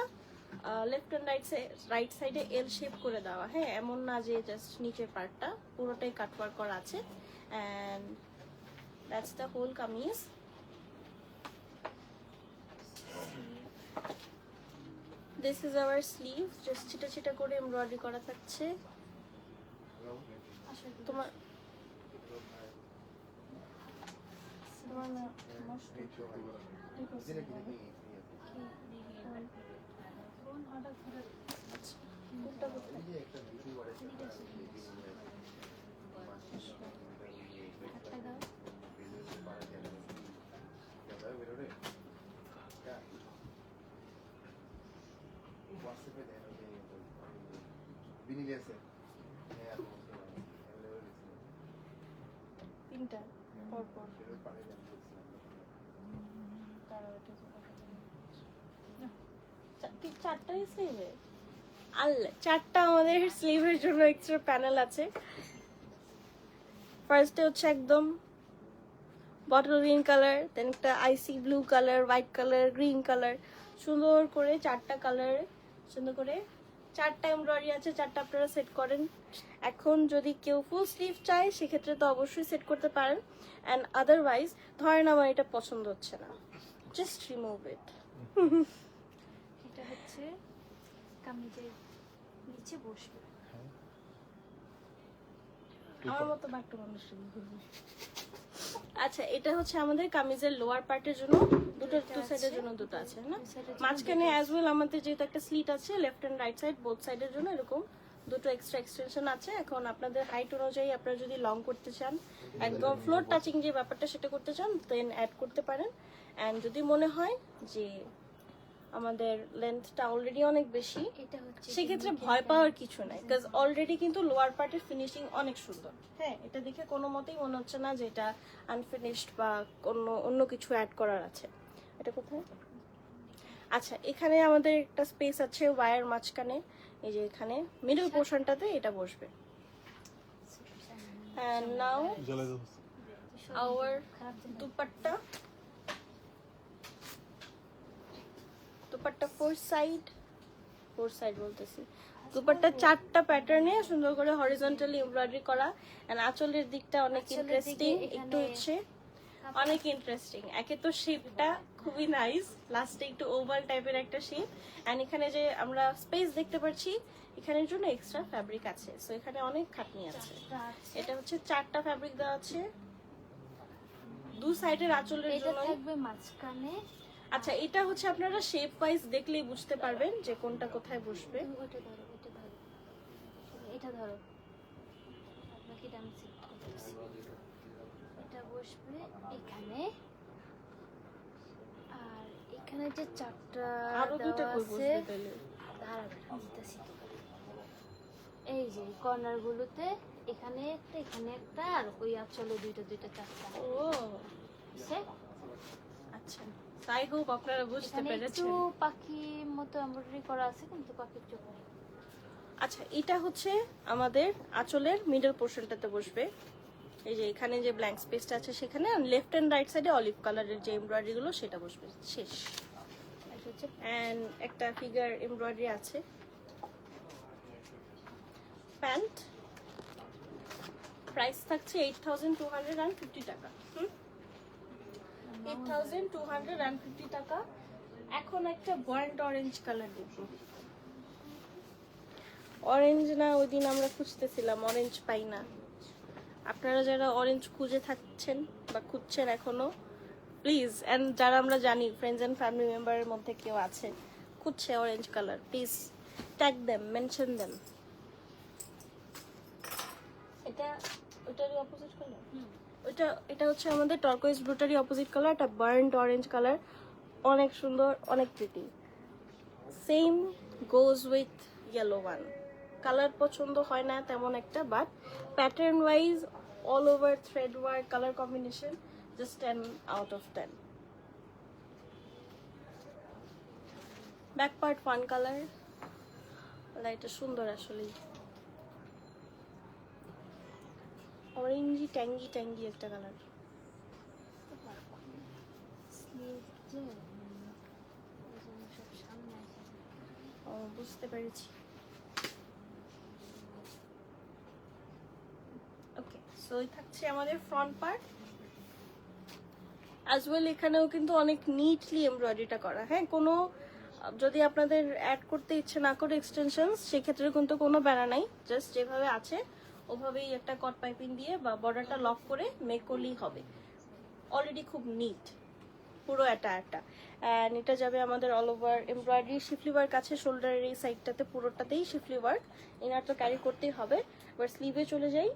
লেফট অ্যান্ড রাইট সাইডে এল শেপ করে দেওয়া। হ্যাঁ, এমন না যে জাস্ট নিচের পার্টটা, পুরোটাই কাটওয়ার্ক করা আছে। And that's the whole kameez. This is our sleeve, just ছিটা ছিটা করে এমব্রয়ডারি করা থাকছে। তোমার তোমার নষ্ট ফোন হঠাৎ হঠাৎ আচ্ছা, কোনটা কোথায়? হাতটা দাও তিনটা পরপর। চারটাই স্লিভে, আল্লাহ চারটা আমাদের স্লিভের জন্য এক্সট্রা প্যানেল আছে। ফার্স্টে হচ্ছে একদম বটল গ্রিন কালার, দেন একটা icy blue colour, white colour, green colour, সুন্দর করে চারটা কালার, সুন্দর করে চারটা এমব্রয়ডারি আছে, চারটা আপনারা সেট করেন। এখন যদি কেউ ফুল স্লিভ চায় সেক্ষেত্রে তো অবশ্যই সেট করতে পারেন। অ্যান্ড আদারওয়াইজ ধরেন আমার এটা পছন্দ হচ্ছে না, জাস্ট রিমুভ ইট। এটা হচ্ছে কামিজের নিচে বসবে আমার মতো বাট্টু মানুষ। আচ্ছা, এটা হচ্ছে আমাদের কামিজের লোয়ার পার্টের জন্য, দুটো টু সাইডের জন্য দুটো আছে না, মাঝখানে অ্যাজ ওয়েল আমাদের যেহেতু একটা স্লিট আছে left and right side both সাইডের জন্য এরকম দুটো এক্সট্রা এক্সটেনশন আছে। এখন আপনাদের হাইট অনুযায়ী আপনারা যদি লং করতে চান, একদম ফ্লোর টাচিং যে ব্যাপারটা সেটা করতে চান, দেন অ্যাড করতে পারেন। অ্যান্ড যদি মনে হয় যে আমাদের লেন্থটা অলরেডি অনেক বেশি, এটা হচ্ছে সেক্ষেত্রে ভয় পাওয়ার কিছু নাই, বিকজ অলরেডি কিন্তু লোয়ার পার্টের ফিনিশিং অনেক সুন্দর। হ্যাঁ, এটা দেখে কোনো মতেই মনে হচ্ছে না যে এটা আনফিনিশড বা অন্য কিছু অ্যাড করার আছে। এটা কোথায়? আচ্ছা, এখানে আমাদের একটা স্পেস আছে ওয়ার মাঝখানে, এই যে এখানে মিডল পোর্শনটাতে এটা বসবে। And now hour dupatta, dupatta four side বলতেছি, দুপাট্টা চারটা প্যাটার্নে সুন্দর করে হরিজন্টালি এমব্রয়ডারি করা। এন্ড আঁচলের দিকটা অনেক ইন্টারেস্টিং, একটু হচ্ছে অনেক ইন্টারেস্টিং। একে তো শেপটা খুবই নাইস, লাস্টে একটু ওভাল টাইপের একটা শেপ। এন্ড এখানে যে আমরা স্পেস দেখতে পাচ্ছি, এখানের জন্য এক্সট্রা ফ্যাব্রিক আছে, সো এখানে অনেক খাটনি আছে। এটা হচ্ছে চারটা ফ্যাব্রিক দেওয়া আছে দু সাইডের আঁচলের এটা জন্য। থাকবে মাঝখানে। আচ্ছা, এটা হচ্ছে আপনারা শেপ ওয়াইজ দেখলেই বুঝতে পারবেন যে কোনটা কোথায় বসবে। তুমি ওটা ধরো, এটা ধরো আপনাকে এটা আমি সেট করতেছি। এটা বসবে এখানে, আর এখানে যে চারটা আরো দুইটা দেওয়া কই আছে, বসবে তাহলে? দাঁড়া দিতেছি তো। এই যে কর্নার গুলোতে এখানে একটা আর ওই আঁচলে দুইটা চারটা ও আছে। আচ্ছা, আই হোপ আপনারা বুঝতে এখানে একটু পেরেছেন। পাখির মতো এমব্রয়ডারি করা আছে, কিন্তু পাখির চোখ নেই। আচ্ছা, এটা হচ্ছে আমাদের আঁচলের মিডল পোর্শনটাতে বসবে। এই যে এখানে যে ব্ল্যাঙ্ক স্পেসটা আছে সেখানে, লেফট এন্ড রাইট সাইডে অলিভ কালারের যে এমব্রয়ডারি গুলো সেটা বসবে, শেষ। এটা হচ্ছে এন্ড একটা ফিগার এমব্রয়ডারি আছে। প্যান্ট প্রাইস থাকছে 8250 টাকা। 8250 টাকা। এখন একটা বয়েন্ট অরেঞ্জ কালার দেখবো। অরেঞ্জ না, ওই দিন আমরা খুঁজতেছিলাম, অরেঞ্জ পাই না। আপনারা যারা অরেঞ্জ খুঁজে থাকছেন বা খুঁজছেন এখনো, প্লিজ, এন্ড যারা আমরা জানি ফ্রেন্ডস এন্ড ফ্যামিলি মেম্বারের মধ্যে কেউ আছে খুঁজছে orange colour, please tag them, mention them. এটা ওইটারই অপোজিট কালার। এটা হচ্ছে আমাদের টার্কোয়েজ ব্লুটারই অপোজিট কালার, এটা বার্নড অরেঞ্জ কালার, অনেক সুন্দর, অনেক pretty. Same goes with yellow one. Colour পছন্দ হয় না তেমন একটা, but pattern wise all over thread work colour combination just 10 out of 10। Back part one colour, এটা সুন্দর আসলে, অরেঞ্জি ট্যাঙ্গি ট্যাঙ্গি একটা কালার। স্লিভ যে এই জন্য সব সামনে আছে। ও, বুঝতে পেরেছি। ওকে, সো এই থাকছে আমাদের ফ্রন্ট পার্ট অ্যাজ ওয়েল। এখানেও কিন্তু অনেক নিটলি এমব্রয়ডারিটা করা। হ্যাঁ, কোনো যদি আপনাদের অ্যাড করতে ইচ্ছে না করে এক্সটেনশনস, সেক্ষেত্রে কিন্তু কোনো ব্যানা নাই, জাস্ট যেভাবে আছে ওভাবেই একটা কট পাইপিং দিয়ে বা বর্ডারটা লক করে মেক করলেই হবে। অলরেডি খুব নিট পুরো একটা অ্যান্ড এটা যাবে আমাদের অল ওভার এমব্রয়ডারি, শিফলি ওয়ার্ক আছে শোল্ডারের এই সাইডটাতে, পুরোটাতেই শিফলি ওয়ার্ক। ইনারটা ক্যারি করতেই হবে। এবার স্লিভে চলে যাই,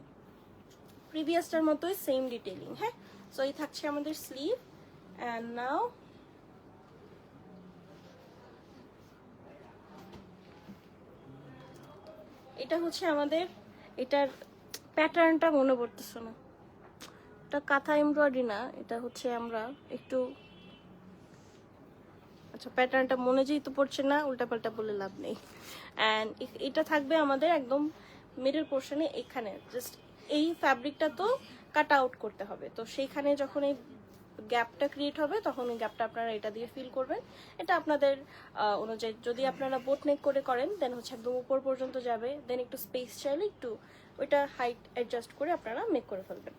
প্রিভিয়াসটার মতোই সেম ডিটেইলিং। হ্যাঁ, সো এই থাকছে আমাদের স্লিভ। অ্যান্ড নাও এটা হচ্ছে আমাদের, এটার প্যাটার্নটা মনে পড়তেছে না, এটা কাঁথা এমব্রয়ডারি না, এটা হচ্ছে আমরা একটু, আচ্ছা প্যাটার্নটা মনে যেহেতু পড়ছে না, উল্টাপাল্টা বলে লাভ নেই। অ্যান্ড এটা থাকবে আমাদের একদম মিডল পোর্শনে, এখানে জাস্ট এই ফ্যাব্রিকটা তো কাট আউট করতে হবে, তো সেইখানে যখন এই গ্যাপটা ক্রিয়েট হবে তখন এই গ্যাপটা আপনারা এটা দিয়ে ফিল করবেন। এটা আপনাদের অনুযায়ী, যদি আপনারা বোট নেক করে করেন দেন হচ্ছে একদম উপর পর্যন্ত যাবে, দেন একটু স্পেস চাইলে একটু ওইটা হাইট অ্যাডজাস্ট করে আপনারা মেক করে ফেলবেন।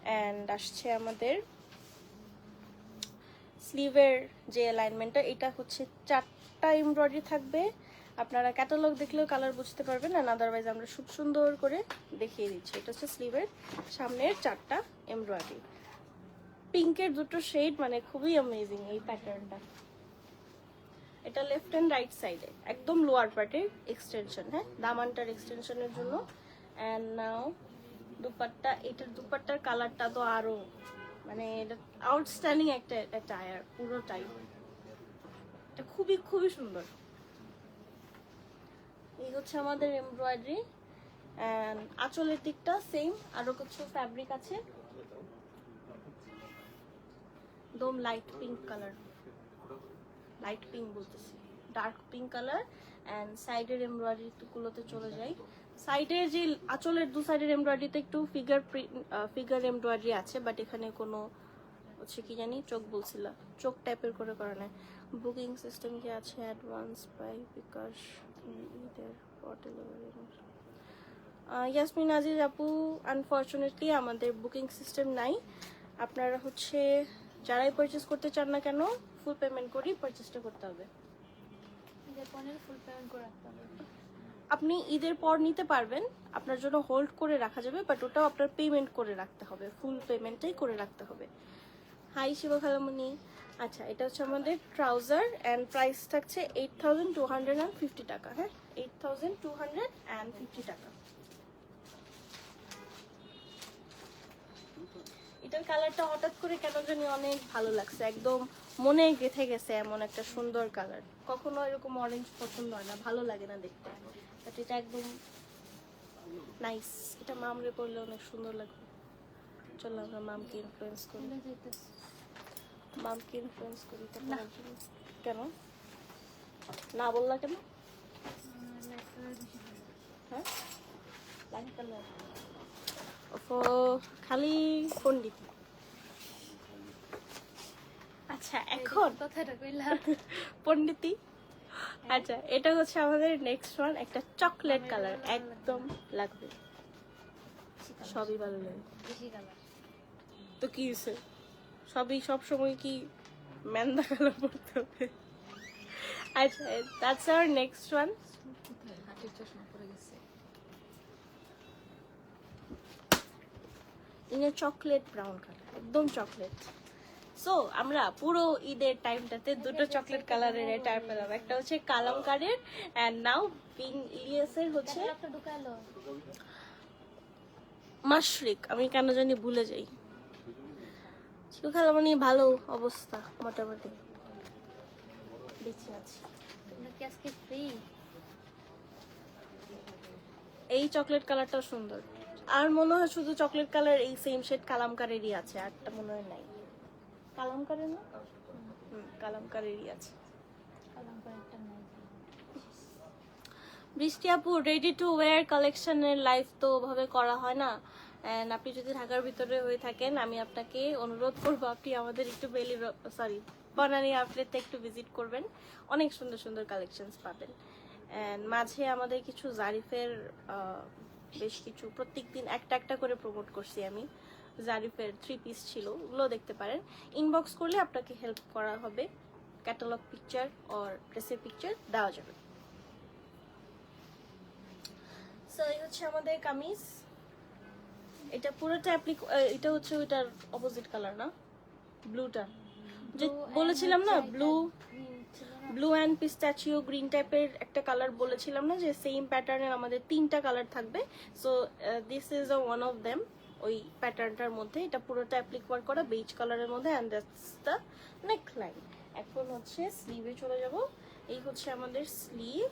অ্যান্ড আসছে আমাদের স্লিভের যে অ্যালাইনমেন্টটা, এটা হচ্ছে 4টা এমব্রয়ডারি থাকবে। আপনারা ক্যাটালগ দেখলেও কালার বুঝতে পারবেন, আর আদারওয়াইজ আমরা খুব সুন্দর করে দেখিয়ে দিচ্ছি। এটা হচ্ছে স্লিভের সামনের 4টা এমব্রয়ডারি, পিঙ্কের দুটো শেড, মানে খুবই অ্যামেজিং এই প্যাটার্নটা। এটা লেফট এন্ড রাইট সাইডে একদম লোয়ার পার্টের এক্সটেনশন, হ্যাঁ দামানটার এক্সটেনশনের জন্য। অ্যান্ড নাও দুপাট্টা, এটার দুপাট্টার কালারটা তো আরো মানে এটা আউটস্ট্যান্ডিং একটা টায়ার পুরোটাই, এটা খুবই খুবই সুন্দর। এই হচ্ছে আমাদের এমব্রয়ডারি। অ্যান্ড আঁচলের দিকটা সেম, আরো কিছু ফ্যাব্রিক আছে, একদম light pink colour, light pink বলতেছি, ডার্ক পিঙ্ক কালার। অ্যান্ড সাইডের এমব্রয়ডারি গুলোতে চলে যাই। সাইডের যে আঁচলের দু সাইডের এমব্রয়ডারিতে একটু ফিগার এমব্রয়ডারি আছে, বাট এখানে কোনো হচ্ছে কি জানি চোখ বলছিল, চোখ টাইপের করে করা নাই। বুকিং সিস্টেম কি আছে? অ্যাডভান্স বাই বিকাশ ঈদের পর ডেলিভারি। ইয়াসমিন আজিজ আপু, আনফর্চুনেটলি আমাদের বুকিং সিস্টেম নাই। আপনারা হচ্ছে যারাই পারচেস করতে চান না কেন, ফুল পেমেন্ট করেই পারচেসটা করতে হবে। ঈদের পরে ফুল পেমেন্ট করে রাখতে হবে। আপনি ঈদের পর নিতে পারবেন, আপনার জন্য হোল্ড করে রাখা যাবে, বাট ওটাও আপনার পেমেন্ট করে রাখতে হবে, ফুল পেমেন্টটাই করে রাখতে হবে। হাই শিব খালামণি। আচ্ছা, এটা হচ্ছে আমাদের ট্রাউজার অ্যান্ড প্রাইস থাকছে 8250 টাকা। হ্যাঁ, 8250 টাকা। এটার কালারটা হঠাৎ করে কেন জানি অনেক ভালো লাগছে, একদম মনে গেঁথে গেছে এমন একটা সুন্দর কালার। কখনো এরকম অরেঞ্জ পছন্দ হয় না, ভালো লাগে না দেখতে, বাট এটা একদম নাইস। এটা মামরে পরলে অনেক সুন্দর লাগবে। চলো আমরা মামকে ইনফ্লুয়েন্স করি, খুলে যাইতেছে। মামকে ইনফ্লুয়েন্স করি এটা পরার জন্য। কেন না বললা কেন? হ্যাঁ লাগবে না। খালি পণ্ডিত। আচ্ছা এখন কথাটা কইলা। পণ্ডিতি। আচ্ছা এটা হচ্ছে আমাদের নেক্সট ওয়ান, একটা চকলেট কালার একদম লাগবে, সবই ভালো লাগে। বেশি কালার। তো কি হয়েছে, সবই সব সময় কি ম্যান্দা কালার পড়তে হবে? আচ্ছা দ্যাটস আওয়ার নেক্সট ওয়ান। হাতের চশমা পড়ে গেছে। ইন চকলেট ব্রাউন কালার, একদম চকলেট। সো আমরা পুরো ঈদের টাইমটাতে দুটো চকলেট কালারের এটার পেলাম, একটা হচ্ছে কালামকারের এন্ড নাও পিং ইলিয়াসের হচ্ছে একটা ঢুকালো। মাশরিক। আমি কেন জানি ভুলে যাই। চিকু খালামণি ভালো অবস্থা মোটামুটি, বেঁচে আছি। তোমরা কি আজকে ফ্রি? এই চকলেট কালারটাও সুন্দর। আর মনে হয় শুধু চকলেট কালার এই সেম শেড কালামকারেরই আছে, আরটা মনে হয় নাই। কালামকারের না? কালামকারেরই আছে। কালামকারীটা নাই। বৃষ্টি আপু রেডি টু ওয়্যার কালেকশনের লাইভ তো ওভাবে করা হয় না, এন্ড আপনি যদি ঢাকার ভিতরে হয়ে থাকেন আমি আপনাকে অনুরোধ করবো আপনি আমাদের একটু বনানী আউটলেটে একটু ভিজিট করবেন, অনেক সুন্দর সুন্দর কালেকশনস পাবেন। এন্ড মাঝে আমাদের কিছু জারিফের বেশ কিছু প্রত্যেকদিন একটা একটা করে প্রমোট করছি আমি, জারিফের 3 পিস ছিল, ওগুলো দেখতে পারেন। ইনবক্স করলে আপনাকে হেল্প করা হবে, ক্যাটালগ পিকচার অর ড্রেসের পিকচার দেওয়া যাবে। সো এই হচ্ছে আমাদের কামিজ, এটা পুরোটা এটা হচ্ছে ওইটার অপোজিট কালার না, ব্লুটা যে বলেছিলাম না, ব্লু অ্যান্ড পিস্তাচিও গ্রিন টাইপের একটা কালার বলেছিলাম না, যে সেম প্যাটার্নের আমাদের 3টা কালার থাকবে। So this is one of them, ওই প্যাটার্নটার মধ্যে এটা পুরোটা অ্যাপ্লিক ওয়ার্ক করা বেজ কালারের মধ্যে, and that's the neck line. এখন হচ্ছে স্লিভে চলে যাব। এই হচ্ছে আমাদের sleeve,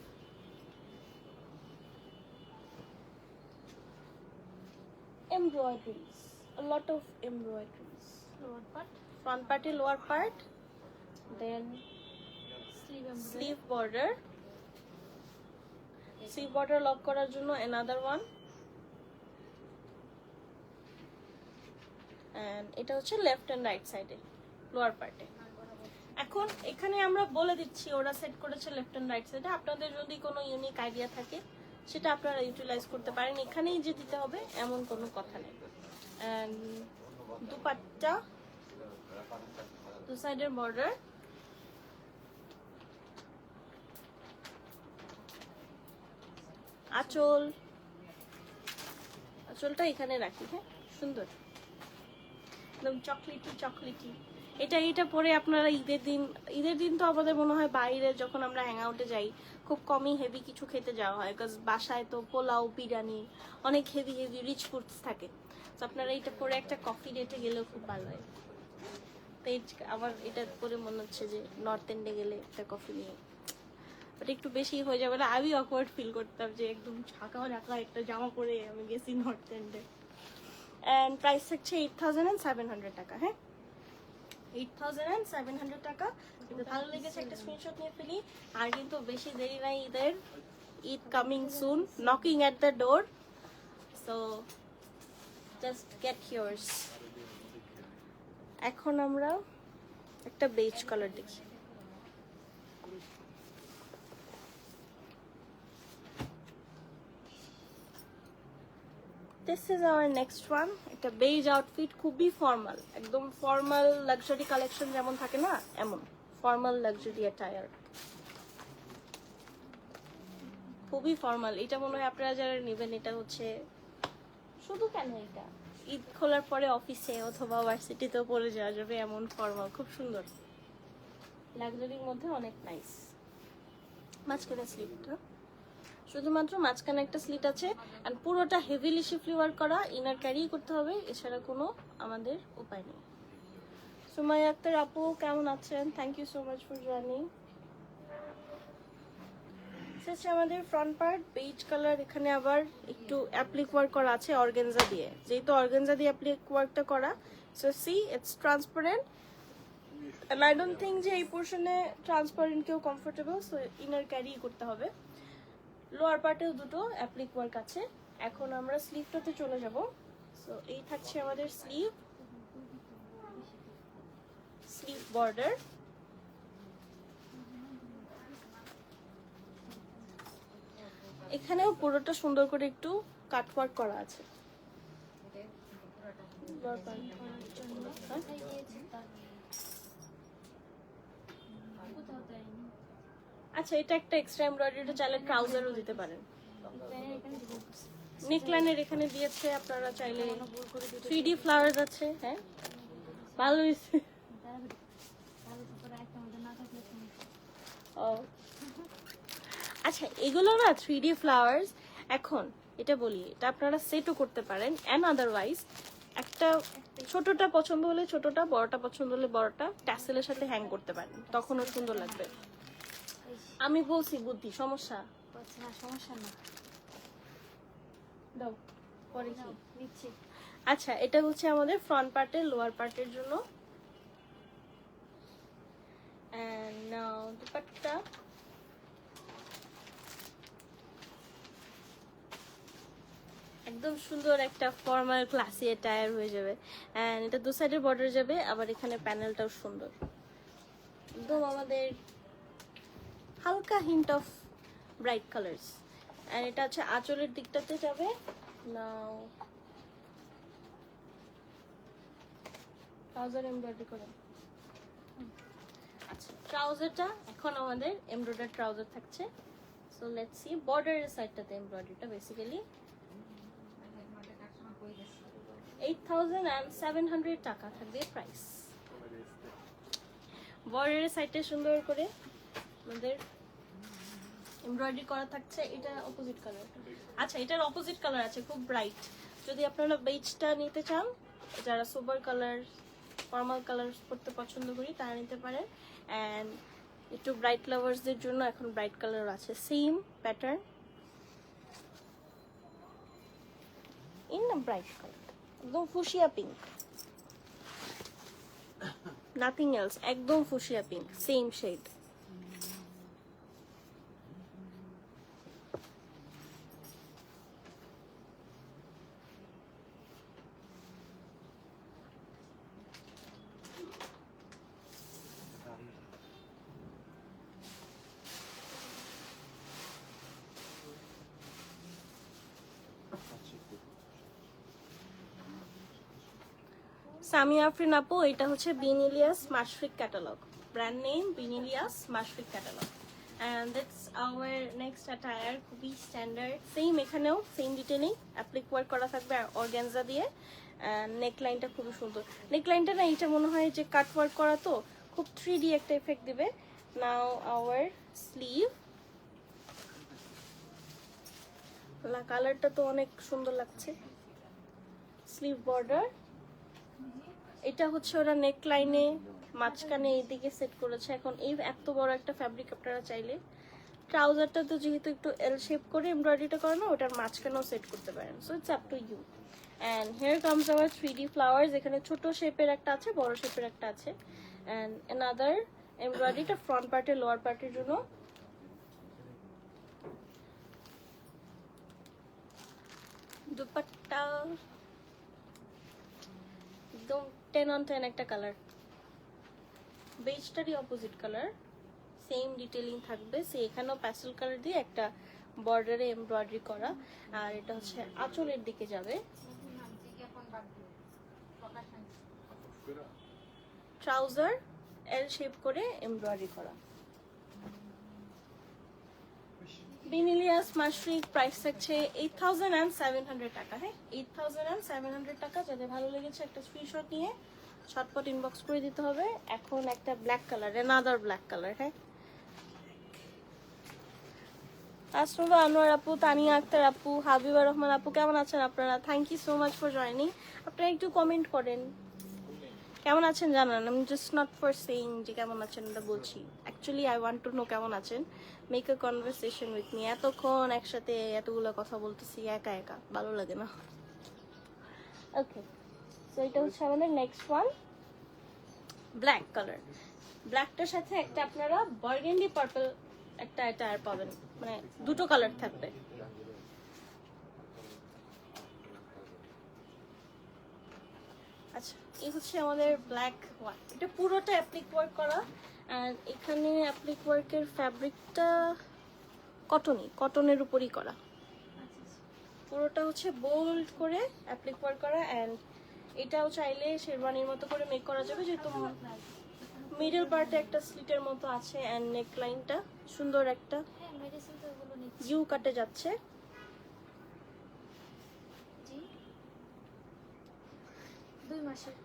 embroideries, a lot of embroideries. Lower part, Front part, lower part, then sleeve border. Sleeve border lock করার জন্য another one, and এটা হচ্ছে লেফট এন্ড রাইট সাইডে লোয়ার পার্টে। এখন এখানে আমরা বলে দিচ্ছি ওরা সেট করেছে লেফট এন্ড রাইট সাইডে, আপনাদের যদি কোনো ইউনিক আইডিয়া থাকে সেটা আপনারা ইউটিলাইজ করতে পারেন, এখানেই যে দিতে হবে এমন কোনো কথা নেই। এন্ড দুপাট্টা, দু সাইডের বর্ডার, আঁচল, আঁচলটা এখানে রাখি, হ্যাঁ সুন্দর একদম চকলেটি। এটা পরে আপনারা ঈদের দিন তো আমাদের মনে হয় বাইরে যখন আমরা হ্যাং আউটে যাই খুব কমই হেভি কিছু খেতে যাওয়া হয়, বিকজ বাসায় তো পোলাও বিরিয়ানি অনেক হেভি রিচ ফুডস থাকে। তো আপনারা এটা পরে একটা কফি ডেটে গেলেও খুব ভালো হয়। তো আমার এটা পরে মনে হচ্ছে যে নর্থ এন্ডে গেলে একটা কফি নিয়ে, বাট একটু বেশি হয়ে যাবে না, আমি অকওয়ার্ড ফিল করতাম যে একদম ঢাকা একটা জামা পরে আমি গেছি নর্থ এন্ডে। এন্ড প্রাইস থাকছে 8,700 টাকা। হ্যাঁ 8,700 টাকা। যদি ভালো লেগেছে একটা স্ক্রিনশট নিয়ে ফেলি। আর কিন্তু বেশি দেরি নাই, Eid coming soon, knocking at the door, so just get yours. এখন আমরা একটা বেজ কালার দেখি। This is our next one, একটা বেজ আউটফিট, খুবই ফর্মাল, একদম ফর্মাল লাক্সারি কালেকশন যেমন থাকে না এমন ফর্মাল লাক্সারি অ্যাটায়ার, খুবই ফর্মাল। এটা মনে হয় আপনারা যারা নেবেন এটা হচ্ছে শুধু কেন এটা ঈদ খোলার পরে অফিসে অথবা ভার্সিটিতেও পরে যাওয়া যাবে এমন ফর্মাল, খুব সুন্দর লাক্সারির মধ্যে অনেক নাইস। মাঝখানে স্লিপটা, শুধুমাত্র মাঝখানে একটা স্লিট আছে, আর পুরোটা হেভিলি শিফলি ওয়ার্ক করা, ইনার ক্যারি করতে হবে, এছাড়া কোনো আমাদের উপায় নেই। সুমাইয়া আক্তার আপু কেমন আছেন? Thank you so much for joining. হচ্ছে আমাদের ফ্রন্ট পার্ট বেজ কালার, এখানে আবার একটু অ্যাপ্লিক ওয়ার্ক করা আছে অর্গানজা দিয়ে, যেহেতু অর্গানজা দিয়ে অ্যাপ্লিক ওয়ার্কটা করা, so see it's transparent and I don't think যে এই পোর্শনে ট্রান্সপারেন্ট কেউ কমফোর্টেবল, সো ইনার ক্যারি করতে হবে। লোয়ার পার্টেও দুটো অ্যাপ্লিক ওয়ার্ক আছে। এখন আমরা স্লিভটাতে চলে যাব। সো এই থাকছে আমাদের স্লিভ বর্ডার। এখানেও পুরোটা সুন্দর করে একটু কাট ওয়ার্ক করা আছে। আচ্ছা, এটা একটা এক্সট্রা এমব্রয়ডারি, চাইলে ট্রাউজারও দিতে পারেন। নেকলাইনের এখানে দিয়েছে, আপনারা চাইলে 3D ফ্লাওয়ার্স আছে। হ্যাঁ, ভালো হয়েছে। ও আচ্ছা, এগুলো না 3D ফ্লাওয়ার্স। এখন এটা বলি, এটা আপনারা সেটও করতে পারেন, অ্যান্ড আদারওয়াইজ একটা ছোটটা পছন্দ হলে ছোটটা, বড়টা পছন্দ হলে বড়টা ট্যাসেলের সাথে হ্যাং করতে পারেন, তখনও সুন্দর লাগবে। আমি বলছি বুদ্ধি, সমস্যা না, সমস্যা না, দাও পরে কি। দিচ্ছি। আচ্ছা, এটা হচ্ছে আমাদের ফ্রন্ট পার্টের লোয়ার পার্টের জন্য। And now dupatta. একদম সুন্দর একটা ফর্মাল ক্লাসি অ্যাটায়ার হয়ে যাবে। এন্ড এটা দু সাইডের বর্ডার যাবে, আবার এখানে প্যানেলটাও সুন্দর, একদম আমাদের হালকা hint of bright colours. And এটা হচ্ছে আঁচলের দিকটাতে যাবে। নাও ট্রাউজার এমব্রয়ডারি করে। আচ্ছা, ট্রাউজারটা এখন আমাদের এমব্রয়ডারি ট্রাউজার থাকছে। সো লেটস সি বর্ডারের সাইডটাতে এমব্রয়ডারিটা বেসিক্যালি 8,700 টাকা থাকবে প্রাইস। বর্ডারের সাইডটা সুন্দর করে আমাদের এমব্রয়ডারি করা থাকছে। এটা অপোজিট কালার। আচ্ছা, এটার অপোজিট কালার আছে, খুব ব্রাইট। যদি আপনারা বেজটা নিতে চান, যারা সোবার কালার ফর্মাল কালার পরতে পছন্দ করি তারা নিতে পারেন। অ্যান্ড একটু ব্রাইট লাভার্সদের জন্য এখন ব্রাইট কালার আছে, same pattern in bright colour, একদম ফুশিয়া পিঙ্ক, নাথিং এলস, একদম fuchsia pink, same shade. Samia Afrin আপু, এটা হচ্ছে বিনিলিয়াস মাশরিক ক্যাটালগ, ব্র্যান্ড নেম বিনিলিয়াস মাশরিক catalogue. And that's our next attire, খুবই স্ট্যান্ডার্ড, সেম এখানেও সেম ডিটেলিং অ্যাপ্লিক ওয়ার্ক করা থাকবে অর্গানজা দিয়ে। নেকলাইনটা খুবই সুন্দর। নেকলাইনটা না, এটা মনে হয় যে কাট ওয়ার্ক করা, তো খুব 3D একটা এফেক্ট দিবে। নাও আওয়ার স্লিভ, কালারটা তো অনেক সুন্দর লাগছে। স্লিভ বর্ডার, এটা হচ্ছে ওরা নেক লাইনে মাঝখানে এইদিকে সেট করেছে। এখন এই এত বড় একটা ফ্যাব্রিক আপনারা চাইলে ট্রাউজারটা তো যেহেতু একটু এল শেপ করে এমব্রয়ডারিটা করে না, ওটার মাঝখানেও সেট করতে পারেন। So it's up to you. And here comes our 3D flowers. এখানে ছোট শেপের একটা আছে, বড় শেপের একটা আছে। অ্যান্ড অ্যানাদার এমব্রয়ডারিটা ফ্রন্ট পার্টের লোয়ার পার্টের জন্য। দুপাট্টা একদম 10 on 10 একটা কালার, বেজটারই অপোজিট কালার, সেম ডিটেইলিং থাকবে। সে এখানেও প্যাস্টেল কালার দিয়ে একটা বর্ডারে এমব্রয়ডারি করা। আর এটা হচ্ছে আঁচলের দিকে যাবে, ট্রাউজার এল শেপ করে এমব্রয়ডারি করা। বিনিলিয়াস মাশরিক প্রাইস থাকছে 8,700 টাকা। হ্যাঁ, 8,700 টাকা। যাদের ভালো লেগেছে একটা স্ক্রিনশট নিয়ে শর্টপট ইনবক্স করে দিতে হবে। এখন একটা black colour, another black colour. হ্যাঁ, আসমাবা আনোয়ার আপু, তানিয়া আক্তার আপু, হাবিবা রহমান আপু কেমন আছেন আপনারা? Thank you so much for joining. আপনারা একটু কমেন্ট করেন, কেমন আছেন জানান, আমি জাস্ট নট ফর সেইং যে কেমন আছেন এটা বলছি, actually I want to know কেমন আছেন। Make a conversation with me. এতক্ষণ একসাথে এতগুলো কথা বলতেছি একা একা, ভালো লাগে না। ওকে, সো এটা হচ্ছে আমাদের নেক্সট ওয়ান, ব্ল্যাক কালার। ব্ল্যাকটার সাথে একটা আপনারা বার্গেন্ডি পার্পল একটা এটা আর পাবেন, মানে দুটো কালার থাকবে। আচ্ছা, এই হচ্ছে আমাদের ব্ল্যাক ওয়ান। এটা পুরোটা অ্যাপ্লিক ওয়ার্ক করা, আর এখানে অ্যাপ্লিক ওয়ার্কের ফ্যাব্রিকটা কটনের উপরই করা। পুরোটা হচ্ছে বোল্ড করে অ্যাপ্লিক ওয়ার্ক করা, অ্যান্ড এটাও চাইলে শেরওয়ানির মতো করে মেক করা যাবে, যেহেতু মিডল পার্টে একটা স্লিটের মতো আছে, অ্যান্ড নেক লাইনটা সুন্দর একটা হ্যাঁ মেডিসিন তো এগুলো নিচ্ছি। ইউ কাটে যাচ্ছে। জি 2 মাসের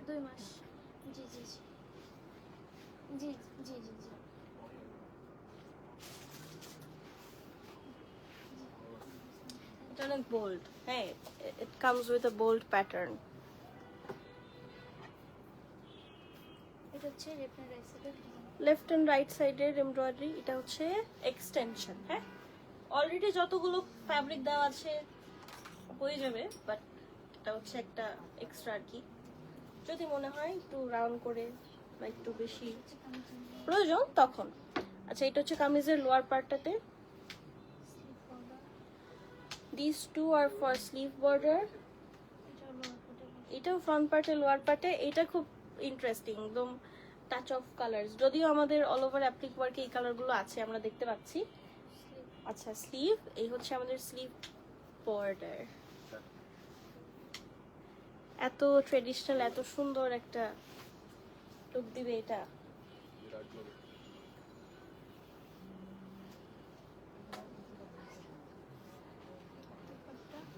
2 মাস। জি জি জি জি জি জি জি। এটা অনেক বোল্ড, হ্যাঁ, it comes with a bold pattern. এটা হচ্ছে লেফট রাইট সাইডের লেফট অ্যান্ড রাইট সাইডের এমব্রয়ডারি, এটা হচ্ছে এক্সটেনশন। হ্যাঁ, অলরেডি যতগুলো ফ্যাব্রিক দেওয়া আছে হয়ে যাবে, বাট এটা হচ্ছে একটা এক্সট্রা আর কি, যদি মনে হয় একটু রাউন্ড করে বা একটু বেশি প্রয়োজন তখন। আচ্ছা, এটা হচ্ছে কামিজের লোয়ার পার্টটাতে, this two are for sleeve border. এটাও ফ্রন্ট পার্টে লোয়ার পার্টে, এটা খুব ইন্টারেস্টিং, একদম টাচ অফ কালার্স, যদিও আমাদের অল ওভার অ্যাপ্লিক ওয়ার্কে এই কালারগুলো আছে আমরা দেখতে পাচ্ছি। আচ্ছা, স্লিভ, এই হচ্ছে আমাদের স্লিভ বর্ডার। এত ট্রেডিশনাল, এত সুন্দর একটা লুক দিবে এটা।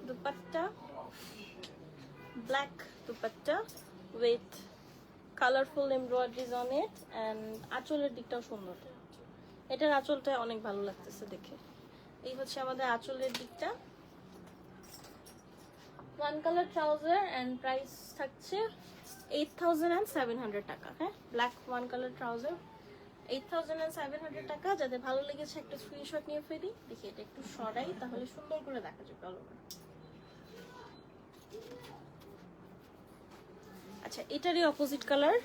Dupatta, black dupatta with colourful embroideries on it, and আঁচলের দিকটাও সুন্দর। এটার আঁচলটা অনেক ভালো লাগতেছে দেখে। এই হচ্ছে আমাদের আঁচলের দিকটা। One colour trouser, and price থাকছে 8,700 টাকা। হ্যাঁ, ব্ল্যাক ওয়ান কালার ট্রাউজার 8,700 টাকা। যাদের ভালো লেগেছে একটা স্ক্রিনশট নিয়ে ফেলি। দেখি এটা একটু সরাই, তাহলে সুন্দর করে দেখা যাবে অল ওভার। আচ্ছা, এটারই অপোজিট কালার,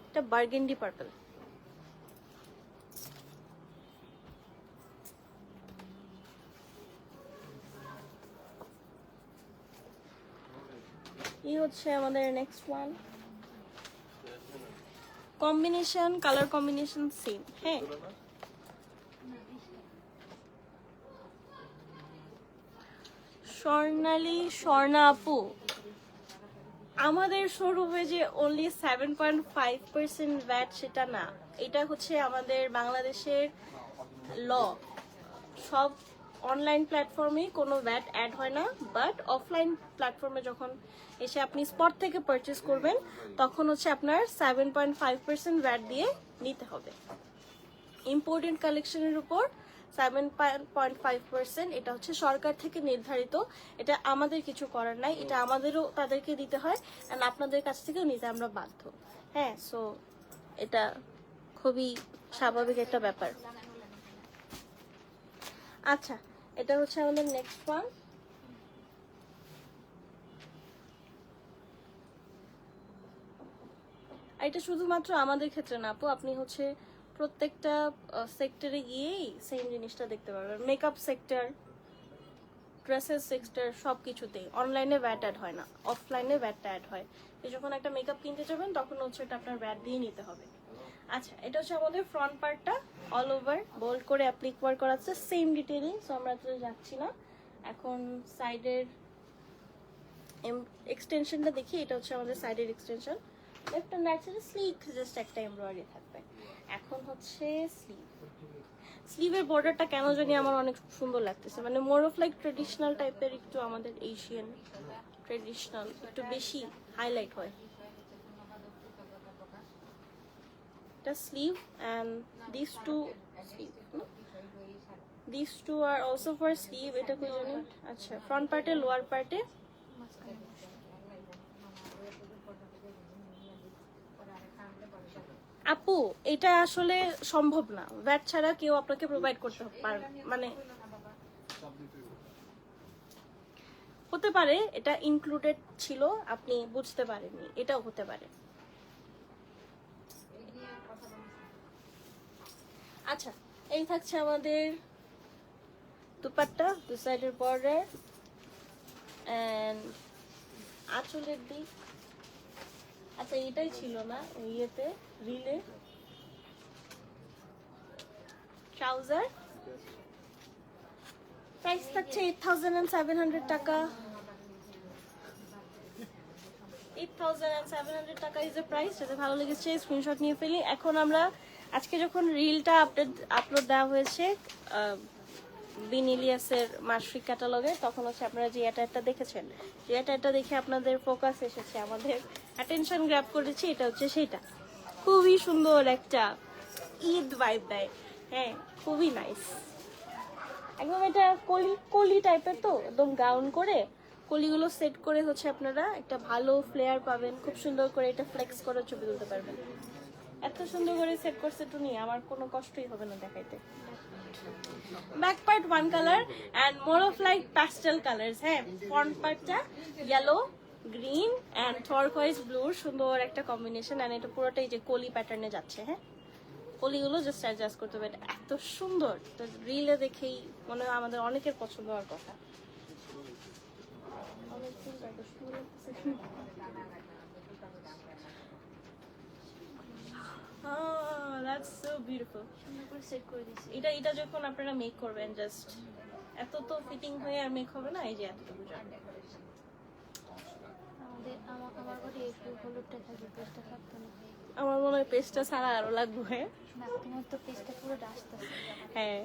এটা বার্গেন্ডি পার্পল। এই হচ্ছে আমাদের next one. Combination, colour combination same. হ্যাঁ, স্বর্ণা আপু, আমাদের শোরুমে যে অনলি 7.5% ভ্যাট সেটা না, এটা হচ্ছে আমাদের বাংলাদেশের ল। সব অনলাইন প্ল্যাটফর্মে কোনো ভ্যাট অ্যাড হয় না, বাট অফলাইন প্ল্যাটফর্মে যখন এসে আপনি স্পট থেকে পারচেস করবেন তখন হচ্ছে আপনার 7.5% ভ্যাট দিয়ে নিতে হবে। ইম্পোর্টেন্ট কালেকশনের উপর 7.5%, এটা হচ্ছে সরকার থেকে নির্ধারিত, এটা আমাদের কিছু করার নাই, এটা আমাদেরও তাদেরকে দিতে হয়, অ্যান্ড আপনাদের কাছ থেকেও নিতে আমরা বাধ্য। হ্যাঁ, সো এটা খুবই স্বাভাবিক একটা ব্যাপার। আচ্ছা, এটা হচ্ছে আমাদের নেক্সট ওয়ান। এটা শুধুমাত্র আমাদের ক্ষেত্রে না আপু, আপনি হচ্ছে প্রত্যেকটা সেক্টরে গিয়েই সেম জিনিসটা দেখতে পারবেন। মেকআপ সেক্টর, ড্রেসেস সেক্টর, সব কিছুতেই অনলাইনে ভ্যাট অ্যাড হয় না, অফলাইনে ভ্যাটটা অ্যাড হয়। এই যখন একটা মেকআপ কিনতে যাবেন তখন হচ্ছে এটা আপনার ভ্যাট দিয়ে নিতে হবে। আচ্ছা, এটা হচ্ছে আমাদের ফ্রন্ট পার্টটা, অল ওভার বোল্ড করে অ্যাপ্লিক ওয়ার্ক করা আছে, সেম ডিটেইলিং, সো আমরা তো যাচ্ছি না। এখন সাইডের এক্সটেনশনটা দেখি, এটা হচ্ছে আমাদের সাইডের এক্সটেনশন। লেফট অ্যান্ড রাইট সাইডে স্লিভ, জাস্ট একটা এমব্রয়ডারি থাকবে। এখন হচ্ছে স্লিভ, স্লিভের বর্ডারটা কেন জানি আমার অনেক সুন্দর লাগতেছে, মানে মোর অফ লাইক ট্রেডিশনাল টাইপের, একটু আমাদের এশিয়ান ট্রেডিশনাল একটু বেশি হাইলাইট হয়। এটা sleeve, and this two sleeve, this two are also for sleeve. এটা কই জানি, আচ্ছা, ফ্রন্ট পার্টে লোয়ার পার্টে আপু এটা আসলে সম্ভব না, ভ্যাট ছাড়া কেউ আপনাকে প্রোভাইড করতে পারবে, মানে হতে পারে এটা ইনক্লুডেড ছিল, আপনি বুঝতে পারেননি, এটাও হতে পারে। আচ্ছা, এই থাকছে আমাদের দুপাট্টা, দু সাইডের বর্ডার এন্ড আঁচলের দিক। আচ্ছা, এটাই ছিল না ওই ইয়েতে, রিলে ট্রাউজার। প্রাইস থাকছে 8,700 টাকা। 8,700 টাকা ইজ এ প্রাইস। যদি ভালো লেগেছে স্ক্রিনশট নিয়ে ফেলি। এখন আমরা আজকে যখন রিলটা আপলোড দেওয়া হয়েছে বিন ইলিয়াসের মাসিক ক্যাটালগে, তখন হচ্ছে আপনারা যে অ্যাটায়ারটা দেখেছেন, যে অ্যাটায়ারটা দেখে আপনাদের ফোকাস এসেছে, আমাদের অ্যাটেনশন গ্র্যাব করেছে, এটা হচ্ছে সেইটা। খুবই সুন্দর একটা ঈদ ভাইব দেয়, হ্যাঁ খুবই নাইস। একদম এটা কলি কলি টাইপের, তো একদম গাউন করে কলিগুলো সেট করে হচ্ছে আপনারা একটা ভালো ফ্লেয়ার পাবেন, খুব সুন্দর করে এটা ফ্লেক্স করে ছবি তুলতে পারবেন। এত সুন্দর করে সেট করছে টুনি, আমার কোনো কষ্টই হবে না দেখাইতে। Back part one colour and more of like pastel colours. হ্যাঁ, ফ্রন্ট পার্টটা ইয়েলো, গ্রিন এন্ড টারকোয়েজ ব্লুর সুন্দর একটা কম্বিনেশন, এন্ড এটা পুরোটাই যে কলি প্যাটার্নে যাচ্ছে। হ্যাঁ, কলিগুলো জাস্ট অ্যাডজাস্ট করতে হবে, এটা এত সুন্দর, তো রিলে দেখেই মনে হয় আমাদের অনেকের পছন্দ হওয়ার কথা। অনেক সুন্দর, এত সুন্দর লাগতেছে। That's so beautiful. সুন্দর করে সেট করে দিয়েছি। এটা যখন আপনারা মেক করবেন, জাস্ট এত তো ফিটিং হয়ে আর মেক হবে না, এই যে এতটুকু যাবে। আমার ঘরে একটু হলুদটা থাকবে, পেস্টটা থাকতো না। আমার মনে হয় পেস্টটা ছাড়া আরো লাগবে। না, তোমার তো পেস্টটা পুরো আসতেছে। হ্যাঁ,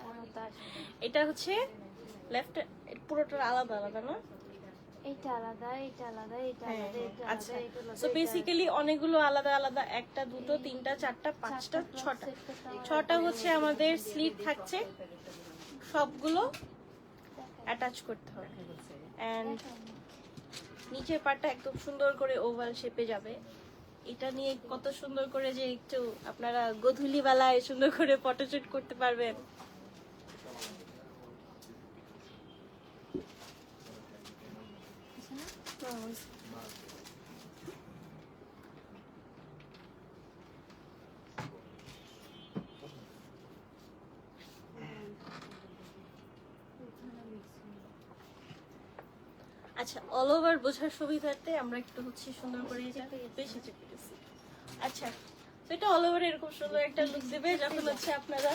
আমার তো আসবে। এটা হচ্ছে লেফট, পুরোটা আলাদা আলাদা না? এইটা আলাদা, এটা আলাদা, এটা হ্যাঁ, আলাদা, এটা আচ্ছা। আলাদা, এটা আলাদা। সো বেসিক্যালি অনেকগুলো আলাদা আলাদা, একটা দুটো তিনটা চারটা পাঁচটা ছটা, ছটা হচ্ছে আমাদের স্লিট থাকছে, সবগুলো অ্যাটাচ করতে হবে। এন্ড নিচের পাটটা একদম সুন্দর করে ওভাল শেপে যাবে। এটা নিয়ে কত সুন্দর করে যে একটু আপনারা গধূলি বেলায় সুন্দর করে ফটোশুট করতে পারবেন। আচ্ছা, অল ওভার বোঝার সুবিধার্থে আমরা একটু হচ্ছে সুন্দর করে এটা বেশি চেপে দিচ্ছি। আচ্ছা, তো এটা অল ওভার এরকম সুন্দর একটা লুক দেবে যখন হচ্ছে আপনারা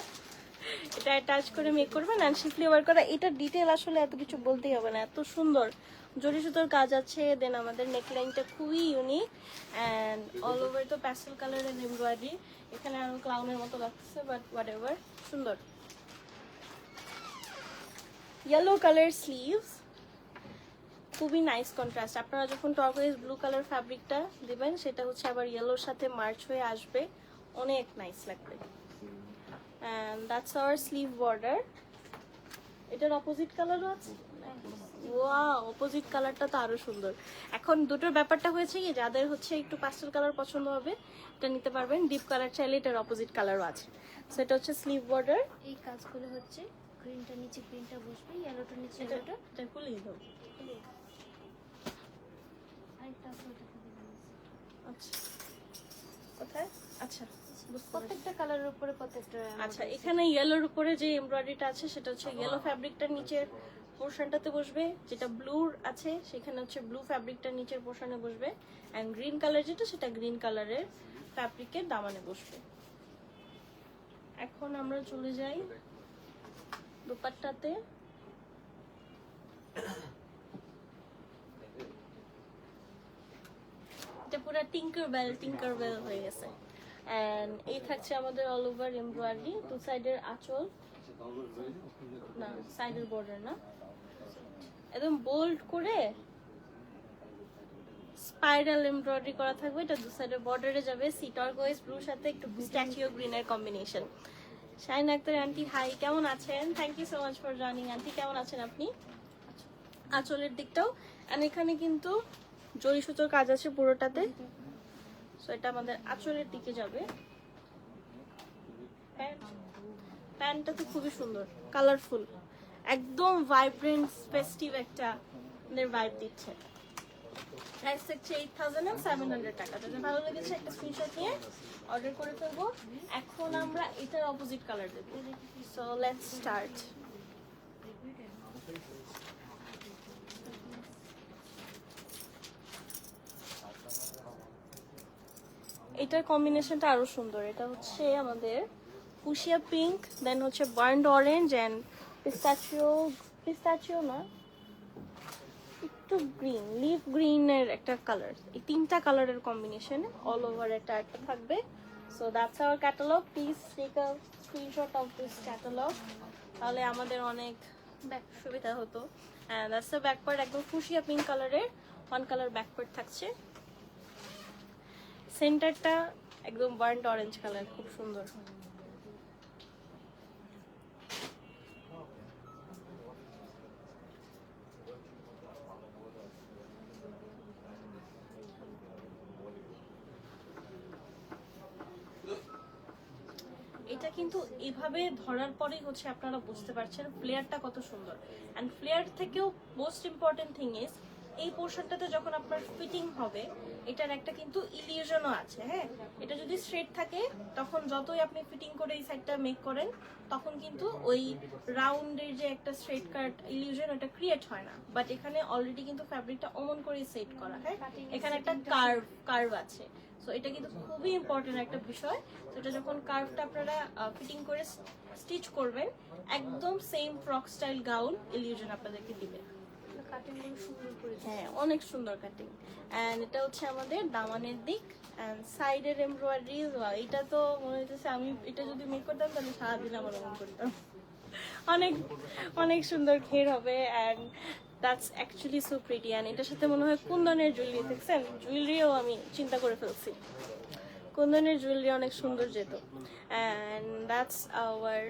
এটা টাচ করে মেক করবেন। আর শিফলি ওয়ার করা, এটা ডিটেল আসলে এত কিছু বলতেই হবে না, এত সুন্দর জরি সুতোর কাজ আছে। দেন আমাদের নেকলাইনটা খুবই ইউনিক অ্যান্ড অল ওভার তো প্যাস্টেল কালারের এমব্রয়ডারি, এখানে আরো ক্লাউনের মতো লাগছে, বাট হোয়াট এভার, সুন্দর। ইয়েলো কালার স্লিভস, খুবই নাইস কন্ট্রাস্ট। আপনারা যখন টারকোয়েজ ব্লু কালার ফ্যাব্রিকটা দিবেন, সেটা হচ্ছে আবার ইয়েলোর সাথে মার্চ হয়ে আসবে, অনেক নাইস লাগবে। And that's our sleeve border. এটার অপোজিট কালারও আছে, ওয়াও, অপোজিট কালারটা তো আরো সুন্দর। এখন দুটোর ব্যাপারটা হয়েছে কি, যাদের হচ্ছে একটু পাস্টেল কালার পছন্দ হবে এটা নিতে পারবেন, ডিপ কালার চাইলে এটার অপোজিট কালারও আছে। সো এটা হচ্ছে স্লিভ বর্ডার। এই কাজগুলো হচ্ছে গ্রিনটা নিচে, গ্রিনটা বসবে, ইয়েলোটা নিচে, এটা ইয়েলোটা এটা খুলেই দাও। আরেকটা আছে, ওটা খুলে দিয়েছি। আচ্ছা, কোথায়? আচ্ছা, বুঝতে পারছি। প্রত্যেকটা কালারের উপরে প্রত্যেকটা আচ্ছা, এখানে ইয়েলোর উপরে যে এমব্রয়ডারিটা আছে সেটা হচ্ছে ইয়েলো ফ্যাব্রিকটার নিচের পোর্শনটাতে বসবে, যেটা ব্লুর আছে সেখানে হচ্ছে ব্লু ফ্যাব্রিকটার নিচের পোর্শনে বসবে, এন্ড গ্রিন কালার যেটা সেটা গ্রিন কালারের ফ্যাব্রিকের দামানে বসবে। এখন আমরা চলে যাই দুপাট্টাতে। এটা পুরো টিঙ্কার বেল হয়ে গেছে। এন্ড এই থাকছে আমাদের অল ওভার এমব্রয়ডারি, টু সাইডের আঁচল, না সাইডের বর্ডার না, একদম বোল্ড করে স্পাইরাল এমব্রয়ডারি করা থাকবে। এটা দু সাইডের বর্ডারে যাবে, সি টারকোয়েজ ব্লুর সাথে একটু স্ট্যাচিও গ্রিনের combination. Shahin Akhtar aunty, hi, কেমন আছেন? Thank you so much for joining. Aunty কেমন আছেন আপনি? আঁচলের দিকটাও, আর এখানে কিন্তু জরি সুতোর কাজ আছে পুরোটাতে, সো এটা আমাদের আঁচলের দিকে যাবে। প্যান্টটা তো খুবই সুন্দর, কালারফুল, একদম ভাইব্রেন্ট ফেস্টিভ একটা ভাইব দিচ্ছে। প্রাইস থাকছে 8700 টাকা। যদি ভালো লেগেছে একটা স্ক্রিনশট নিয়ে অর্ডার করে ফেলবো। এখন আমরা এটার অপোজিট কালার দেবো। So let's start. এটার কম্বিনেশনটা আরো সুন্দর। এটা হচ্ছে আমাদের ফুশিয়া পিঙ্ক, দেন হচ্ছে বার্ন্ড অরেঞ্জ অ্যান্ড পিস্তাচিও না, একটু গ্রিন, লিফ গ্রিনের একটা কালার। এই তিনটা কালারের কম্বিনেশন অল ওভার এটা একটা থাকবে। So that's our catalogue. Please take a screenshot of this catalogue, তাহলে আমাদের অনেক সুবিধা হতো। And that's the back part, একদম ফুশিয়া পিঙ্ক কালারের ওয়ান কালার ব্যাক পার্ট থাকছে। সেন্টারটা একদম বার্ন্ড অরেঞ্জ কালার, খুব সুন্দর। এটা কিন্তু এভাবে ধরার পরেই হচ্ছে আপনারা বুঝতে পারছেন ফ্লেয়ারটা কত সুন্দর। অ্যান্ড ফ্লেয়ার থেকেও মোস্ট ইম্পর্টেন্ট থিং ইজ এই পোর্শনটাতে যখন আপনার ফিটিং হবে এটার একটা কিন্তু ইলিউশনও আছে। হ্যাঁ, এটা যদি স্ট্রেট থাকে তখন যতই আপনি ফিটিং করে এই সাইডটা মেক করেন তখন কিন্তু ওই রাউন্ডের যে একটা স্ট্রেট কাট ইলিউশন ওটা ক্রিয়েট হয় না। বাট এখানে অলরেডি কিন্তু ফ্যাব্রিকটা অমন করে সেট করা। হ্যাঁ, এখানে একটা কার্ভ আছে। সো এটা কিন্তু খুবই ইম্পর্টেন্ট একটা বিষয়। তো এটা যখন কার্ভটা আপনারা ফিটিং করে স্টিচ করবেন একদম same frock style gown illusion আপনাদেরকে দিবে। হ্যাঁ, অনেক সুন্দর কাটিং। অ্যান্ড এটা হচ্ছে আমাদের দামানের দিক অ্যান্ড সাইডের এমব্রয়ডারি। এটা তো মনে হচ্ছে আমি এটা যদি মেক করতাম তাহলে সারাদিন আমার মন করতাম। অনেক অনেক সুন্দর ঘের হবে and that's actually so pretty. And এটার সাথে মনে হয় কুন্দনের জুয়েলারি, দেখছেন জুয়েলারিও আমি চিন্তা করে ফেলছি। কুন্দনের জুয়েলারি অনেক সুন্দর যেত। And that's our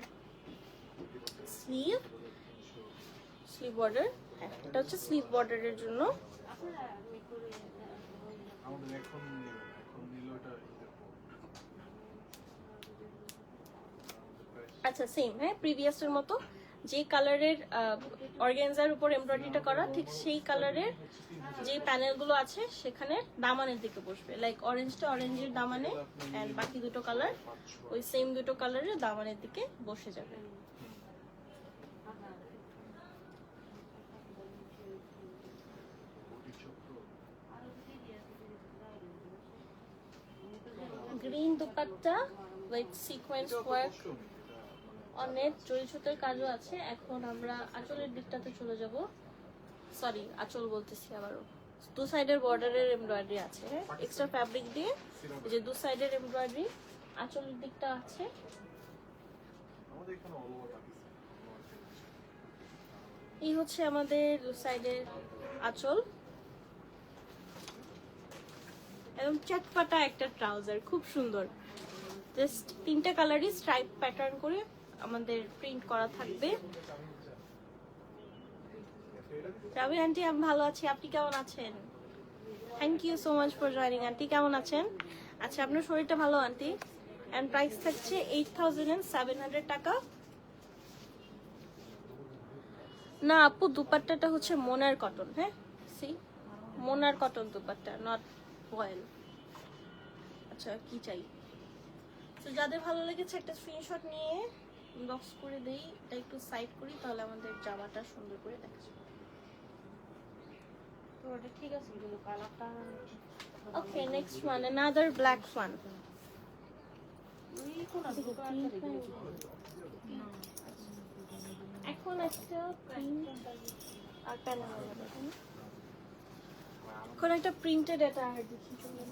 sleeve border. এটা হচ্ছে স্লিভ বর্ডারের জন্য। আচ্ছা, সেম। হ্যাঁ, প্রিভিয়াসের মতো যে কালারের অর্গানজার উপর এমব্রয়ডারিটা করা ঠিক সেই কালারের যে প্যানেলগুলো আছে সেখানে দামানের দিকে বসবে। লাইক অরেঞ্জটা অরেঞ্জের দামানে অ্যান্ড বাকি দুটো কালার ওই সেম দুটো কালারের দামানের দিকে বসে যাবে। Green dupatta with sequence work, অনেক জড়ি সুতোর কাজও আছে। এখন আমরা আঁচলের দিকটাতে চলে যাব। সরি, আঁচল বলতেছি আবারও। দু সাইডের বর্ডারের এমব্রয়ডারি আছে। হ্যাঁ, এক্সট্রা ফ্যাব্রিক দিয়ে এই যে দু সাইডের এমব্রয়ডারি আঁচলের দিকটা আছে। এই হচ্ছে আমাদের দু সাইডের আঁচল। একদম চটপাটা একটা ট্রাউজার, খুব সুন্দর। জাস্ট তিনটা কালারই স্ট্রাইপ প্যাটার্ন করে আমাদের প্রিন্ট করা থাকবে। রাবি আন্টি, আমি ভালো আছি, আপনি কেমন আছেন? Thank you so much for joining. Aunty কেমন আছেন? আচ্ছা, আপনার শরীরটা ভালো আন্টি। অ্যান্ড প্রাইস থাকছে 8700 টাকা। না আপু, দুপাট্টাটা হচ্ছে মোনার কটন। হ্যাঁ, সি মোনার কটন দুপাট্টা, নট বয়েল। আচ্ছা, কি চাই? তো যাদের ভালো লেগেছে একটা স্ক্রিনশট নিয়ে ইনবক্স করে দেই। এটা একটু সাইড করি তাহলে আমাদের জামাটা সুন্দর করে দেখা যাবে। তো ওটা ঠিক আছে, কিন্তু কালারটা okay, next one, another black one. এখন একটা প্রিন্ট আর প্যানেল হবে। এখন একটা প্রিন্টেড এটা আর দেখি চলুন।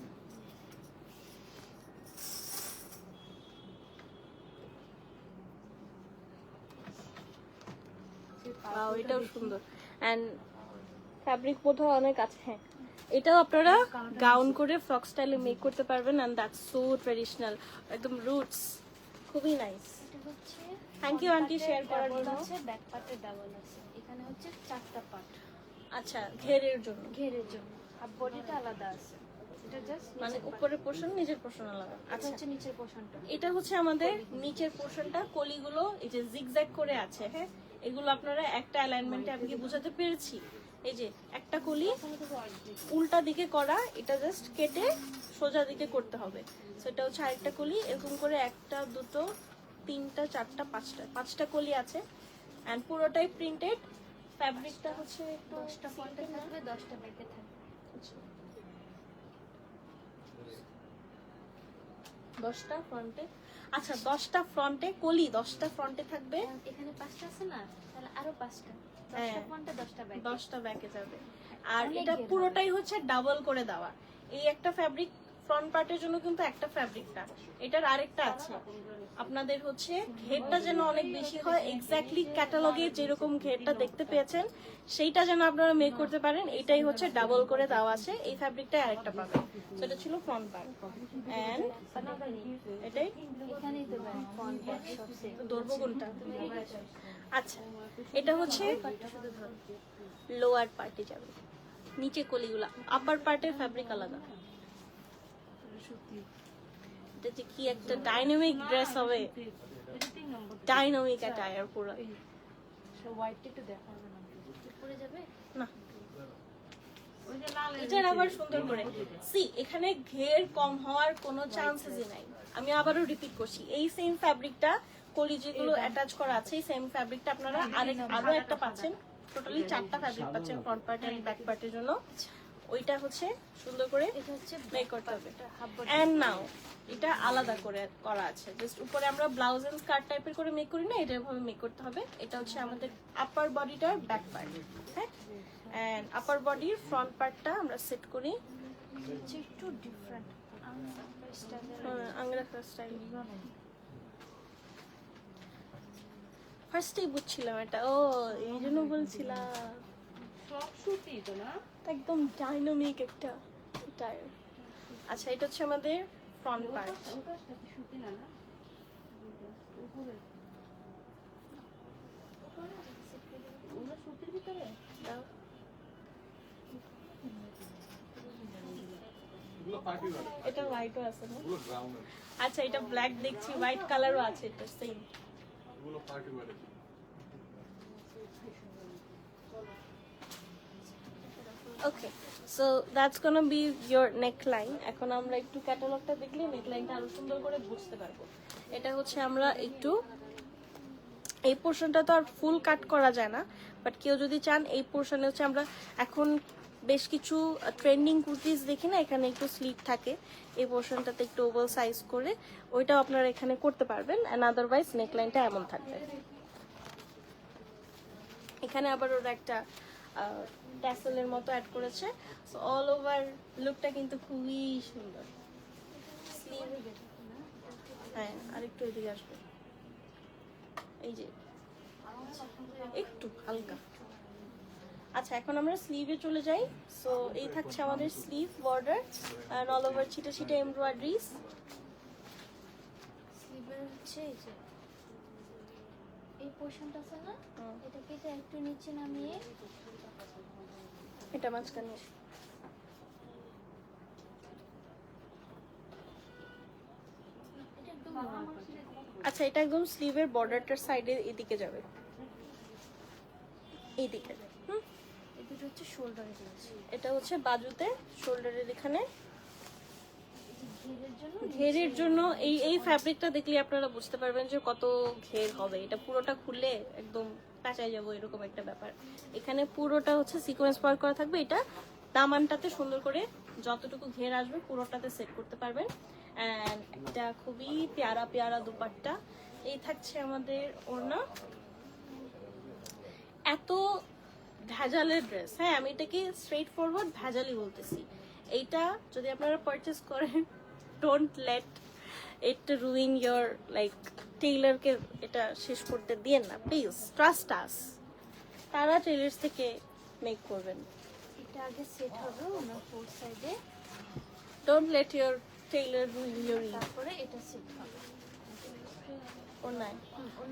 এটাও সুন্দর অ্যান্ড ফ্যাব্রিক বোধহয় অনেক আছে। হ্যাঁ, এটাও আপনারা গাউন করে ফ্রক স্টাইলে মেক করতে পারবেন। অ্যান্ড দ্যাটস সো ট্রেডিশনাল, একদম রুটস, খুবই নাইস। এটা হচ্ছে থ্যাংক ইউ আন্টি শেয়ার করার জন্য। আছে ব্যাক পার্টে ডাবল আছে, এখানে হচ্ছে 4টা পার্ট। আচ্ছা, ঘেরের জন্য, ঘেরের জন্য আর বডিটা আলাদা আছে। এটা জাস্ট মানে উপরের পোর্শন নিচের পোর্শন আলাদা। আচ্ছা আচ্ছা, হচ্ছে নিচের পোর্শনটা। এটা হচ্ছে আমাদের নিচের পোর্শনটা, কলিগুলো এই যে জিগজ্যাগ করে আছে। হ্যাঁ, এগুলো আপনারা একটা অ্যালাইনমেন্টে আমি কি বোঝাতে পেরেছি? এই যে একটা কলি উল্টা দিকে করা, এটা জাস্ট কেটে সোজা দিকে করতে হবে। সো এটা হচ্ছে আরেকটা কলি। এরকম করে একটা, দুটো, তিনটা, চারটা, পাঁচটা কলি আছে। অ্যান্ড পুরোটাই প্রিন্টেড। ফ্যাব্রিকটা হচ্ছে একটু 10টা ফন্টে থাকবে, 10টা ব্যাকে থাকবে। 10টা ফ্রন্টে, আচ্ছা 10টা ফ্রন্টে কলি, 10টা ফ্রন্টে থাকবে, এখানে 5টা আছে না, তাহলে আরো 5টা। হ্যাঁ। 10টা ফন্টে 10টা ব্যাকে। 10টা ব্যাকে যাবে। আর অনেক এটা ঘের পুরোটাই হচ্ছে ডাবল করে দেওয়া। এই একটা ফ্যাব্রিক ফ্রন্ট পার্টের জন্য কিন্তু একটা ফ্যাব্রিকটা, এটার আরেকটা আছে। আপনাদের হচ্ছে ঘেরটা যেন অনেক বেশি হয়, এক্স্যাক্টলি ক্যাটালগে যেরকম ঘেরটা দেখতে পেয়েছেন সেইটা যেন আপনারা মেক করতে পারেন, এটাই হচ্ছে ডাবল করে দেওয়া আছে। এই ফ্যাব্রিকটা আরেকটা পাবেন। সেটা ছিল ফ্রন্ট পার্ট। এন্ড এটাই এখানেই তো ফন্ট ব্যাক সব সেম। ধরবো কোনটা? আচ্ছা, এটা হচ্ছে লোয়ার পার্টে যাবে, নিচে কলিগুলা, আপার পার্টের ফ্যাব্রিক আলাদা। এটা যে কি একটা ডাইনামিক ড্রেস হবে, ডাইনামিক অ্যাটায়ার পুরো। উপরে যাবে। না, এটার আবার সুন্দর করে সি, এখানে ঘের কম হওয়ার কোনো চান্সেসই নাই। আমি আবারও রিপিট করছি, এই সেম ফ্যাব্রিকটা কলি যেগুলো অ্যাটাচ করা আছে, এই সেম ফ্যাব্রিকটা আপনারা আরো একটা পাচ্ছেন। টোটালি 4টা ফ্যাব্রিক পাচ্ছেন ফ্রন্ট পার্ট এন্ড ব্যাক পার্টের জন্য। ওইটা হচ্ছে সুন্দর করে এটা হচ্ছে মেক করতে হবে। Half body. এন্ড নাও এটা আলাদা করে করা আছে, জাস্ট উপরে আমরা ব্লাউজ এন্ড স্কার্ট টাইপের করে মেক করি না, এটা ভাবে মেক করতে হবে। এটা হচ্ছে আমাদের আপার বডিটার ব্যাক পার্ট। হ্যাঁ, এন্ড আপার বডির ফ্রন্ট পার্টটা আমরা সেট করি হচ্ছে একটু ডিফারেন্ট আংরা স্টাইল। ফার্স্টেই বুঝছিলাম এটা, ও এই জন্য বলছিলাম। সব সুতি তো না? একদম ডাইনামিক একটা স্টাইল। আচ্ছা, এটা হচ্ছে আমাদের ফ্রন্ট পার্ট। ওটা সুতি না না? উপরে ওগুলো সুতির ভিতরে? এটা হোয়াইটও আছে না? আচ্ছা, এটা ব্ল্যাক দেখছি, হোয়াইট কালারও আছে, এটা same. Okay, so that's gonna be your neckline. এখন আমরা একটু ক্যাটালগটা দেখলে নেকলাইনটা আরো সুন্দর করে বুঝতে পারবো। এটা হচ্ছে আমরা একটু, এই পোর্শনটা তো আর ফুল কাট করা যায় না, বাট কেউ যদি চান এই পোর্শনে হচ্ছে আমরা এখন বেশ কিছু ট্রেন্ডিং কুর্তিজ দেখি না, এখানে একটু স্লিভ থাকে, এই পোর্শনটাতে একটু ওভাল সাইজ করে ওইটাও আপনারা এখানে করতে পারবেন। অ্যান্ড আদারওয়াইজ নেকলাইনটা এমন থাকবে। এখানে আবার ওরা একটা ট্যাসেলের মতো অ্যাড করেছে। সো অল ওভার লুকটা কিন্তু খুবই সুন্দর। স্লিভ, হ্যাঁ আর একটু এদিকে আসবে, এই যে একটু হালকা। আচ্ছা, এখন আমরা স্লিভে চলে যাই। সো এই থাকছে আমাদের স্লিভ বর্ডার আর অল ওভার ছিটে ছিটে এমব্রয়ডারিজ। স্লিভের হচ্ছে এই যে এই পোর্শনটা আছে না, এটাকে যে একটু নিচে নামিয়ে এটা মাঝখানে, এটা একদম আচ্ছা এটা একদম স্লিভের বর্ডারটার সাইডে এদিকে যাবে, এইদিকে। এই দুটো হচ্ছে শোল্ডারে দিয়েছি। এটা হচ্ছে বাজুতে শোল্ডারের এখানে ঘেরের জন্য ঘেরের জন্য। এই এই ফ্যাব্রিকটা দেখলে আপনারা বুঝতে পারবেন যে কত ঘের হবে। এটা পুরোটা খুললে একদম কাঁচাই যাবো এরকম একটা ব্যাপার। এখানে পুরোটা হচ্ছে সিকোয়েন্স ওয়ার্ক করা থাকবে। এটা দামানটাতে সুন্দর করে যতটুকু ঘের আসবে পুরোটাতে সেট করতে পারবেন। অ্যান্ড এটা খুবই পেয়ারা পেয়ারা দুপাট্টা। এই থাকছে আমাদের ওড়না। এত ভেজালের ড্রেস, হ্যাঁ আমি এটাকে স্ট্রেট ফরওয়ার্ড ভেজালি বলতেছি। এইটা যদি আপনারা পারচেস করেন, don't let it ruin your like টেইলারকে এটা শেষ করতে দিয়েন না প্লিজ, ট্রাস্ট আস। তারা টেইলার্স থেকে মেক করবেন। এটা আগে সেট হবে ওনার ফোর সাইডে, don't let your Taylor ruin your তারপরে এটা সেট হবে ওড়নায়।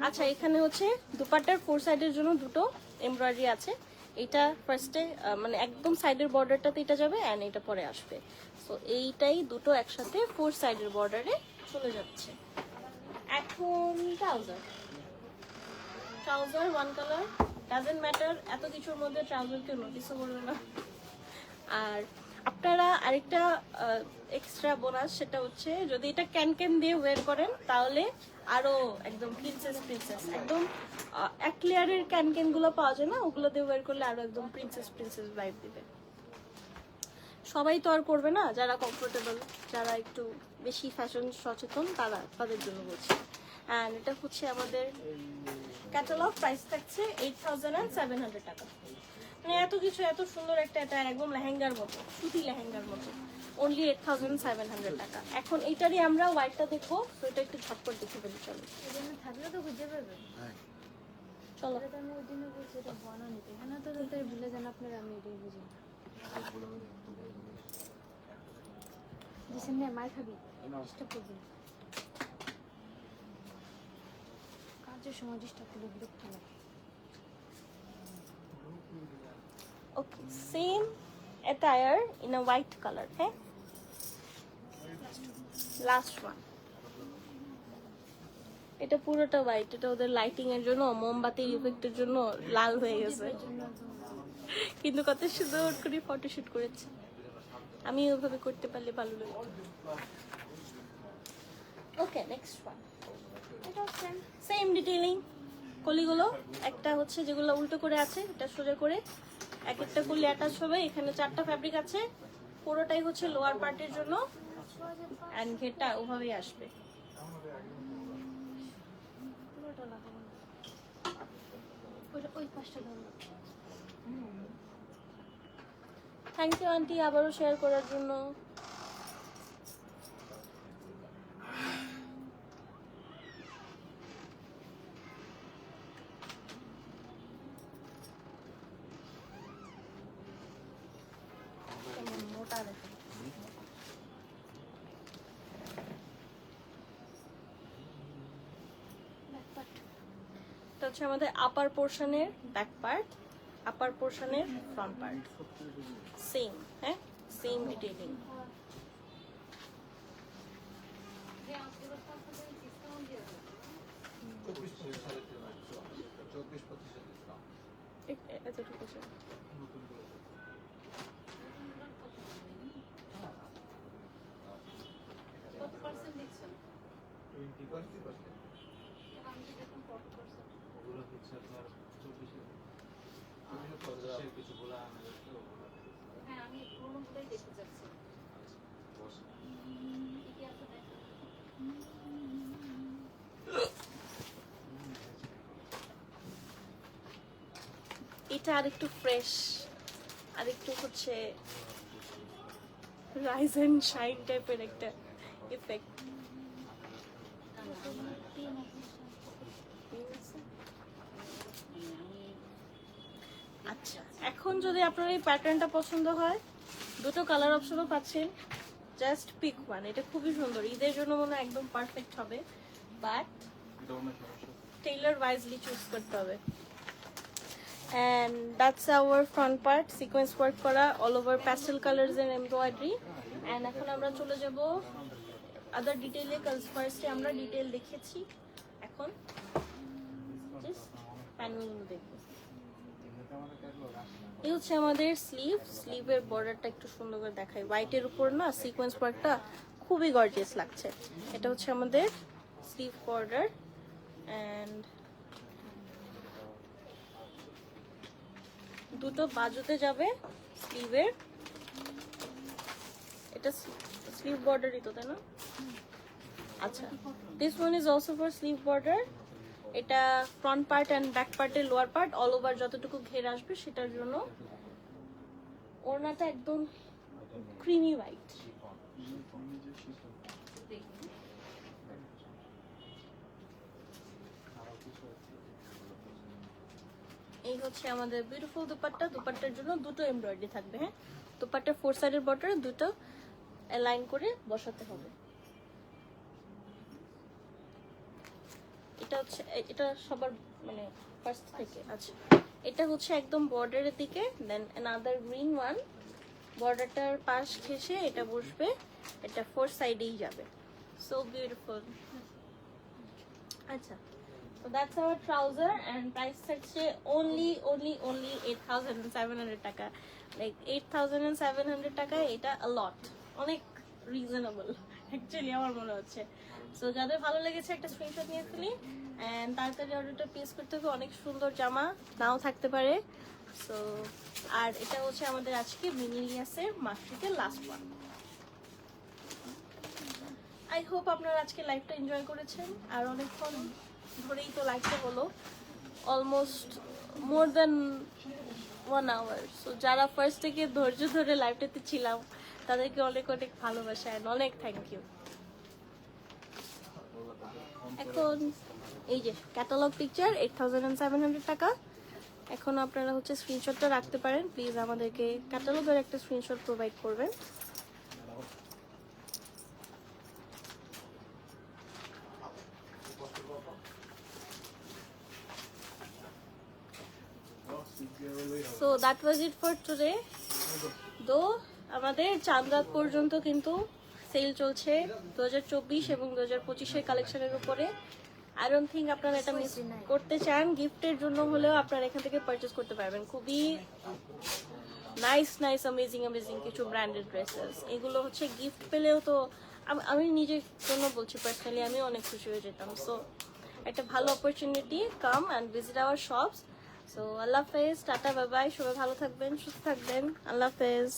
আচ্ছা, এখানে হচ্ছে দুপাট্টার ফোর সাইডের জন্য দুটো এমব্রয়ডারি আছে। এটা ফার্স্টে মানে একদম সাইডের বর্ডারটাতে এটা যাবে অ্যান্ড এটা পরে আসবে। সো এইটাই দুটো একসাথে 4 সাইডের বর্ডারে চলে যাচ্ছে। এখন trouser one colour, doesn't matter, এত কিছুর মধ্যে ট্রাউজার কেউ নোটিসও করবে না। আর আপনারা আরেকটা এক্সট্রা বোনাস, সেটা হচ্ছে যদি এটা ক্যান দিয়ে ওয়্যার করেন তাহলে আরো একদম প্রিন্সেস একদম এক লেয়ারের ক্যান গুলো পাওয়া যায় না, ওগুলো দিয়ে ওয়্যার করলে আরো একদম প্রিন্সেস ভাইব দিবে। সবাই তো আর করবে না, যারা কমফোর্টেবল, যারা একটু বেশি ফ্যাশন সচেতন তাদের জন্য বলছি। অ্যান্ড এটা হচ্ছে আমাদের ক্যাটালগ, প্রাইস থাকছে 8,700 টাকা। মানে এত কিছু, এত সুন্দর একটা এটা একদম লেহেঙ্গার মতো, সুতি লেহেঙ্গার মতো, অনলি 8,700 টাকা। এখন এইটারই আমরা হোয়াইটটা দেখবো, তো এটা একটু ঝটপট দেখে ফেলি। চলো এই জন্য থাকলে তো খুঁজে পাবে। চলো। এটা তো আমি ওই দিনে বলছি এটা বানানো, এখানে তো তাদের ভুলে যান আপনারা, আমি এটাই বুঝি না। দিছেন না মার খাবি, ডিস্টার্ব করবি না। কাজের সময় ডিস্টার্ব করলে বিরক্ত লাগে। Okay, same attire in a white color, হ্যাঁ, লাস্ট ওয়ান। এটা পুরোটা হোয়াইট, এটা ওদের লাইটিং এর জন্য, মোমবাতির ইফেক্টের জন্য লাল হয়ে গেছে, কিন্তু কত সুন্দর করে ফটোশুট করেছে। আমি ওইভাবে করতে পারলে ভালো লাগতো। ওকে, নেক্সট ওয়ান। এটাও সেম ডিটেইলিং, কলিগুলো একটা হচ্ছে যেগুলো উল্টো করে আছে, এটা সোজা করে এক একটা কলি অ্যাটাচ হবে। এখানে 4টা ফ্যাব্রিক আছে, পুরোটাই হচ্ছে লোয়ার পার্টের জন্য, এন্ড ঘেরটা ওভাবেই আসবে। পুরোটা লাগাবো না, ওই পাশটা ধরো। থ্যাংক ইউ আন্টি আবারও শেয়ার করার জন্য। মোটা দেখো, এটা হচ্ছে আমাদের আপার পোর্শনের ব্যাক পার্ট, আপার পোর্শনের ফ্রন্ট পার্ট, সেম, হ্যাঁ, সেম ডিটেইলিং। এতটুকু আছে। হ্যাঁ, আমি পুরোনোটাই দেখতে চাচ্ছি। এটা আরেকটু ফ্রেশ, আরেকটু হচ্ছে রাইজ এন্ড শাইন টাইপের একটা ইফেক্ট। আচ্ছা, এখন যদি আপনার এই প্যাটার্নটা পছন্দ হয়, দুটো কালার অপশনও পাচ্ছেন, জাস্ট পিক ওয়ান। এটা খুবই সুন্দর, ঈদের জন্য মনে হয় একদম পারফেক্ট হবে, বাট টেইলর ওয়াইজলি চুজ করতে হবে। And that's our front part, sequence work করা, all over pastel colors and embroidery. And এখন আমরা চলে যাব আদার ডিটেইলে, কাজ ফার্স্টে আমরা ডিটেইল দেখেছি, এখন জাস্ট প্যানেলগুলো দেখব। এই হচ্ছে আমাদের স্লিভের বর্ডারটা একটু সুন্দর করে দেখাই, হোয়াইটের উপর না সিকোয়েন্স ওয়ার্কটা খুবই গর্জিয়াস লাগছে। এটা হচ্ছে আমাদের স্লিভ বর্ডার, অ্যান্ড দুটো বাজুতে যাবে স্লিভের। এটা স্লিভ বর্ডারই তো, তাই না? আচ্ছা, this one is also for sleeve border. এটা ফ্রন্ট পার্ট অ্যান্ড ব্যাক পার্টের লোয়ার পার্ট অল ওভার যতটুকু ঘের আসবে সেটার জন্য। ওড়নাটা একদম ক্রিমি হোয়াইট। এই হচ্ছে আমাদের বিউটিফুল দুপাট্টা। দুপাট্টার জন্য দুটো এমব্রয়ডারি থাকবে, হ্যাঁ, দুপাট্টার 4 সাইডের বর্ডার দুটো অ্যালাইন করে বসাতে হবে। এটা হচ্ছে, এটা সবার মানে ফার্স্ট থেকে। আচ্ছা, এটা হচ্ছে একদম বর্ডারের দিকে, দেন অ্যানাদার গ্রিন ওয়ান বর্ডারটার পাশ ঘেসে এটা বসবে, এটা ফোর সাইডেই যাবে। So beautiful. আচ্ছা, so that's our trouser and price হচ্ছে only 8,700 টাকা। লাইক 8,700 টাকা, এটা a lot, অনেক রিজনেবল অ্যাকচুয়ালি আমার মনে হচ্ছে। সো যাদের ভালো লেগেছে একটা স্ক্রিনশট নিয়ে ফেলি অ্যান্ড তাড়াতাড়ি অর্ডারটা প্লেস করতে হবে। অনেক সুন্দর জামা, নাও থাকতে পারে। সো আর এটা হচ্ছে আমাদের আজকে মিনিলিয়াসের মার্কেটের লাস্ট ওয়ান। আই হোপ আপনারা আজকে লাইভটা এনজয় করেছেন। আর অনেকক্ষণ ধরেই তো লাইভটা হলো, almost more than 1 hour। So যারা ফার্স্ট থেকে ধৈর্য ধরে লাইভটাতে ছিলাম তাদেরকে অনেক অনেক ভালোবাসা and অনেক থ্যাংক ইউ। এখন এই যে ক্যাটালগ পিকচার 8,700 টাকা। এখন আপনারা হচ্ছে স্ক্রিনশটটা রাখতে পারেন। প্লিজ আমাদেরকে ক্যাটালগের একটা স্ক্রিনশট প্রোভাইড করবেন। So that was it for today. তো আমাদের চাঁদরাত পর্যন্ত কিন্তু সেল চলছে 2024 এবং 2025-এর কালেকশনের উপরে। আই ডোন্ট থিঙ্ক আপনারা এটা মিস করতে চান। গিফটের জন্য হলেও আপনারা এখান থেকে পারচেস করতে পারবেন। খুবই নাইস অ্যামেজিং কিছু ব্র্যান্ডেড ড্রেসেস। এগুলো হচ্ছে গিফট পেলেও তো আমি নিজের জন্য বলছি, পার্সোনালি আমি অনেক খুশি হয়ে যেতাম। সো একটা ভালো opportunity, come and visit our shops. So আল্লাহ হাফেজ, টাটা, বাই বাই। সবাই ভালো থাকবেন, সুস্থ থাকবেন। আল্লাহ হাফেজ।